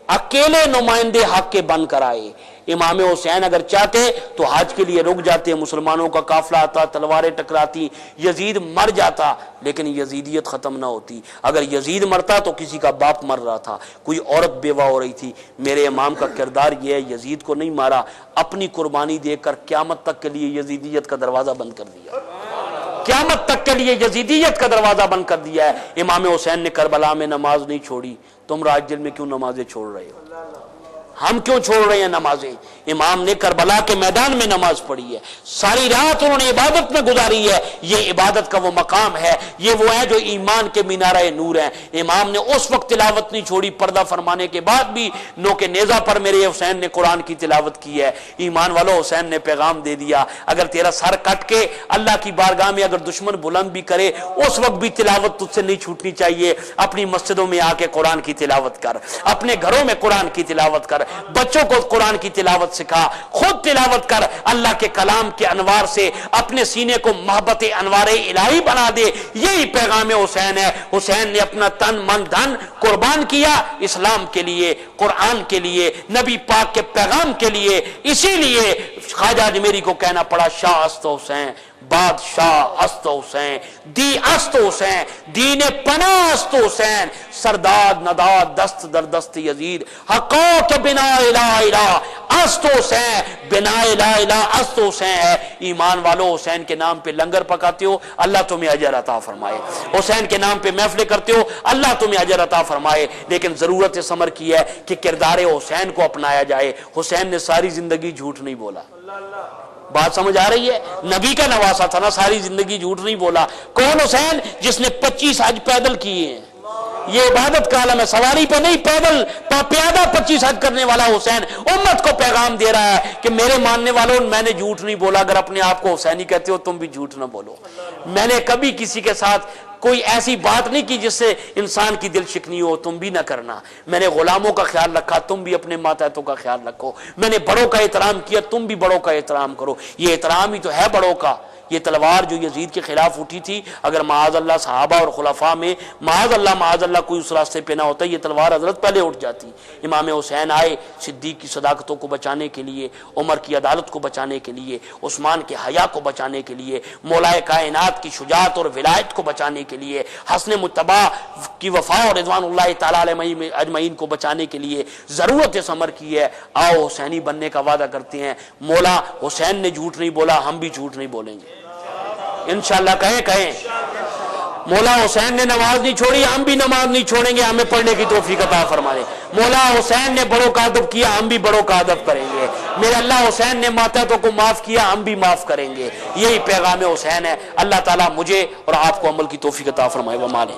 اکیلے نمائندے حق کے بن کر آئے، امام حسین اگر چاہتے تو حج کے لیے رک جاتے، مسلمانوں کا قافلہ آتا، تلواریں ٹکراتی، یزید مر جاتا، لیکن یزیدیت ختم نہ ہوتی۔ اگر یزید مرتا تو کسی کا باپ مر رہا تھا، کوئی عورت بیوہ ہو رہی تھی۔ میرے امام کا کردار یہ ہے، یزید کو نہیں مارا، اپنی قربانی دے کر قیامت تک کے لیے یزیدیت کا دروازہ بند کر دیا، قیامت تک کے لیے یزیدیت کا دروازہ بند کر دیا ہے۔ امام حسین نے کربلا میں نماز نہیں چھوڑی، تم راج دل میں کیوں نمازیں چھوڑ رہے ہو؟ ہم کیوں چھوڑ رہے ہیں نمازیں؟ امام نے کربلا کے میدان میں نماز پڑھی ہے، ساری رات انہوں نے عبادت میں گزاری ہے۔ یہ عبادت کا وہ مقام ہے، یہ وہ ہے جو ایمان کے مینارہ نور ہیں۔ امام نے اس وقت تلاوت نہیں چھوڑی، پردہ فرمانے کے بعد بھی نوک نیزہ پر میرے حسین نے قرآن کی تلاوت کی ہے۔ ایمان والو، حسین نے پیغام دے دیا، اگر تیرا سر کٹ کے اللہ کی بارگاہ میں اگر دشمن بلند بھی کرے، اس وقت بھی تلاوت تجھ سے نہیں چھوٹنی چاہیے۔ اپنی مسجدوں میں آ کے قرآن کی تلاوت کر، اپنے گھروں میں قرآن کی تلاوت کر، بچوں کو قرآن کی تلاوت سکھا، خود تلاوت کر، اللہ کے کلام کے انوار سے اپنے سینے کو محبت انوار الہی بنا دے۔ یہی پیغام حسین ہے۔ حسین نے اپنا تن من دھن قربان کیا اسلام کے لیے، قرآن کے لیے، نبی پاک کے پیغام کے لیے۔ اسی لیے خواجہ اجمیری کو کہنا پڑا، شاہ است حسین، بادشاہ است حسین، دی است حسین، دین پناہ است حسین، سرداد نداد دست در دست یزید، حقا کے بنا الہ الہ است حسین، بنا الہ الہ است حسین ہے۔ ایمان والو، حسین کے نام پہ لنگر پکاتے ہو، اللہ تمہیں اجر عطا فرمائے۔ حسین کے نام پہ محفلیں کرتے ہو، اللہ تمہیں اجر عطا فرمائے۔ لیکن ضرورت ثمر کی ہے کہ کردار حسین کو اپنایا جائے۔ حسین نے ساری زندگی جھوٹ نہیں بولا، بات سمجھ آ رہی ہے؟ نبی کا نواسا تھا نا، ساری زندگی جھوٹ نہیں بولا۔ کون حسین؟ جس نے 25 حج پیدل کیے ہیں۔ یہ عبادت کا عالم ہے، سواری پہ نہیں، پیدل پیادہ 25 حج کرنے والا حسین امت کو پیغام دے رہا ہے کہ میرے ماننے والوں، میں نے جھوٹ نہیں بولا۔ اگر اپنے آپ کو حسینی کہتے ہو تم بھی جھوٹ نہ بولو۔ میں نے کبھی کسی کے ساتھ کوئی ایسی بات نہیں کی جس سے انسان کی دل شکنی ہو، تم بھی نہ کرنا۔ میں نے غلاموں کا خیال رکھا، تم بھی اپنے ماتحتوں کا خیال رکھو۔ میں نے بڑوں کا احترام کیا، تم بھی بڑوں کا احترام کرو۔ یہ احترام ہی تو ہے بڑوں کا۔ یہ تلوار جو یزید کے خلاف اٹھی تھی، اگر معاذ اللہ صحابہ اور خلفاء میں معاذ اللہ کوئی اس راستے پہ نہ ہوتا، یہ تلوار حضرت پہلے اٹھ جاتی۔ امام حسین آئے صدیق کی صداقتوں کو بچانے کے لیے، عمر کی عدالت کو بچانے کے لیے، عثمان کے حیا کو بچانے کے لیے، مولا کائنات کی شجاعت اور ولایت کو بچانے کے لیے، حسن متبع کی وفا اور رضوان اللہ تعالی علیہ اجمعین کو بچانے کے لیے ضرورت ثمر کی ہے۔ آؤ حسینی بننے کا وعدہ کرتے ہیں۔ مولا حسین نے جھوٹ نہیں بولا، ہم بھی جھوٹ نہیں بولیں گے انشاءاللہ۔ کہیں مولا حسین نے نماز نہیں چھوڑی، ہم بھی نماز نہیں چھوڑیں گے، ہمیں پڑھنے کی توفیق عطا فرمائے۔ مولا حسین نے بڑوں کا ادب کیا، ہم بھی بڑوں کا ادب کریں گے۔ میرے اللہ حسین نے ماتحتوں کو معاف کیا، ہم بھی معاف کریں گے۔ یہی پیغام حسین ہے۔ اللہ تعالیٰ مجھے اور آپ کو عمل کی توفیق عطا فرمائے۔ ومالے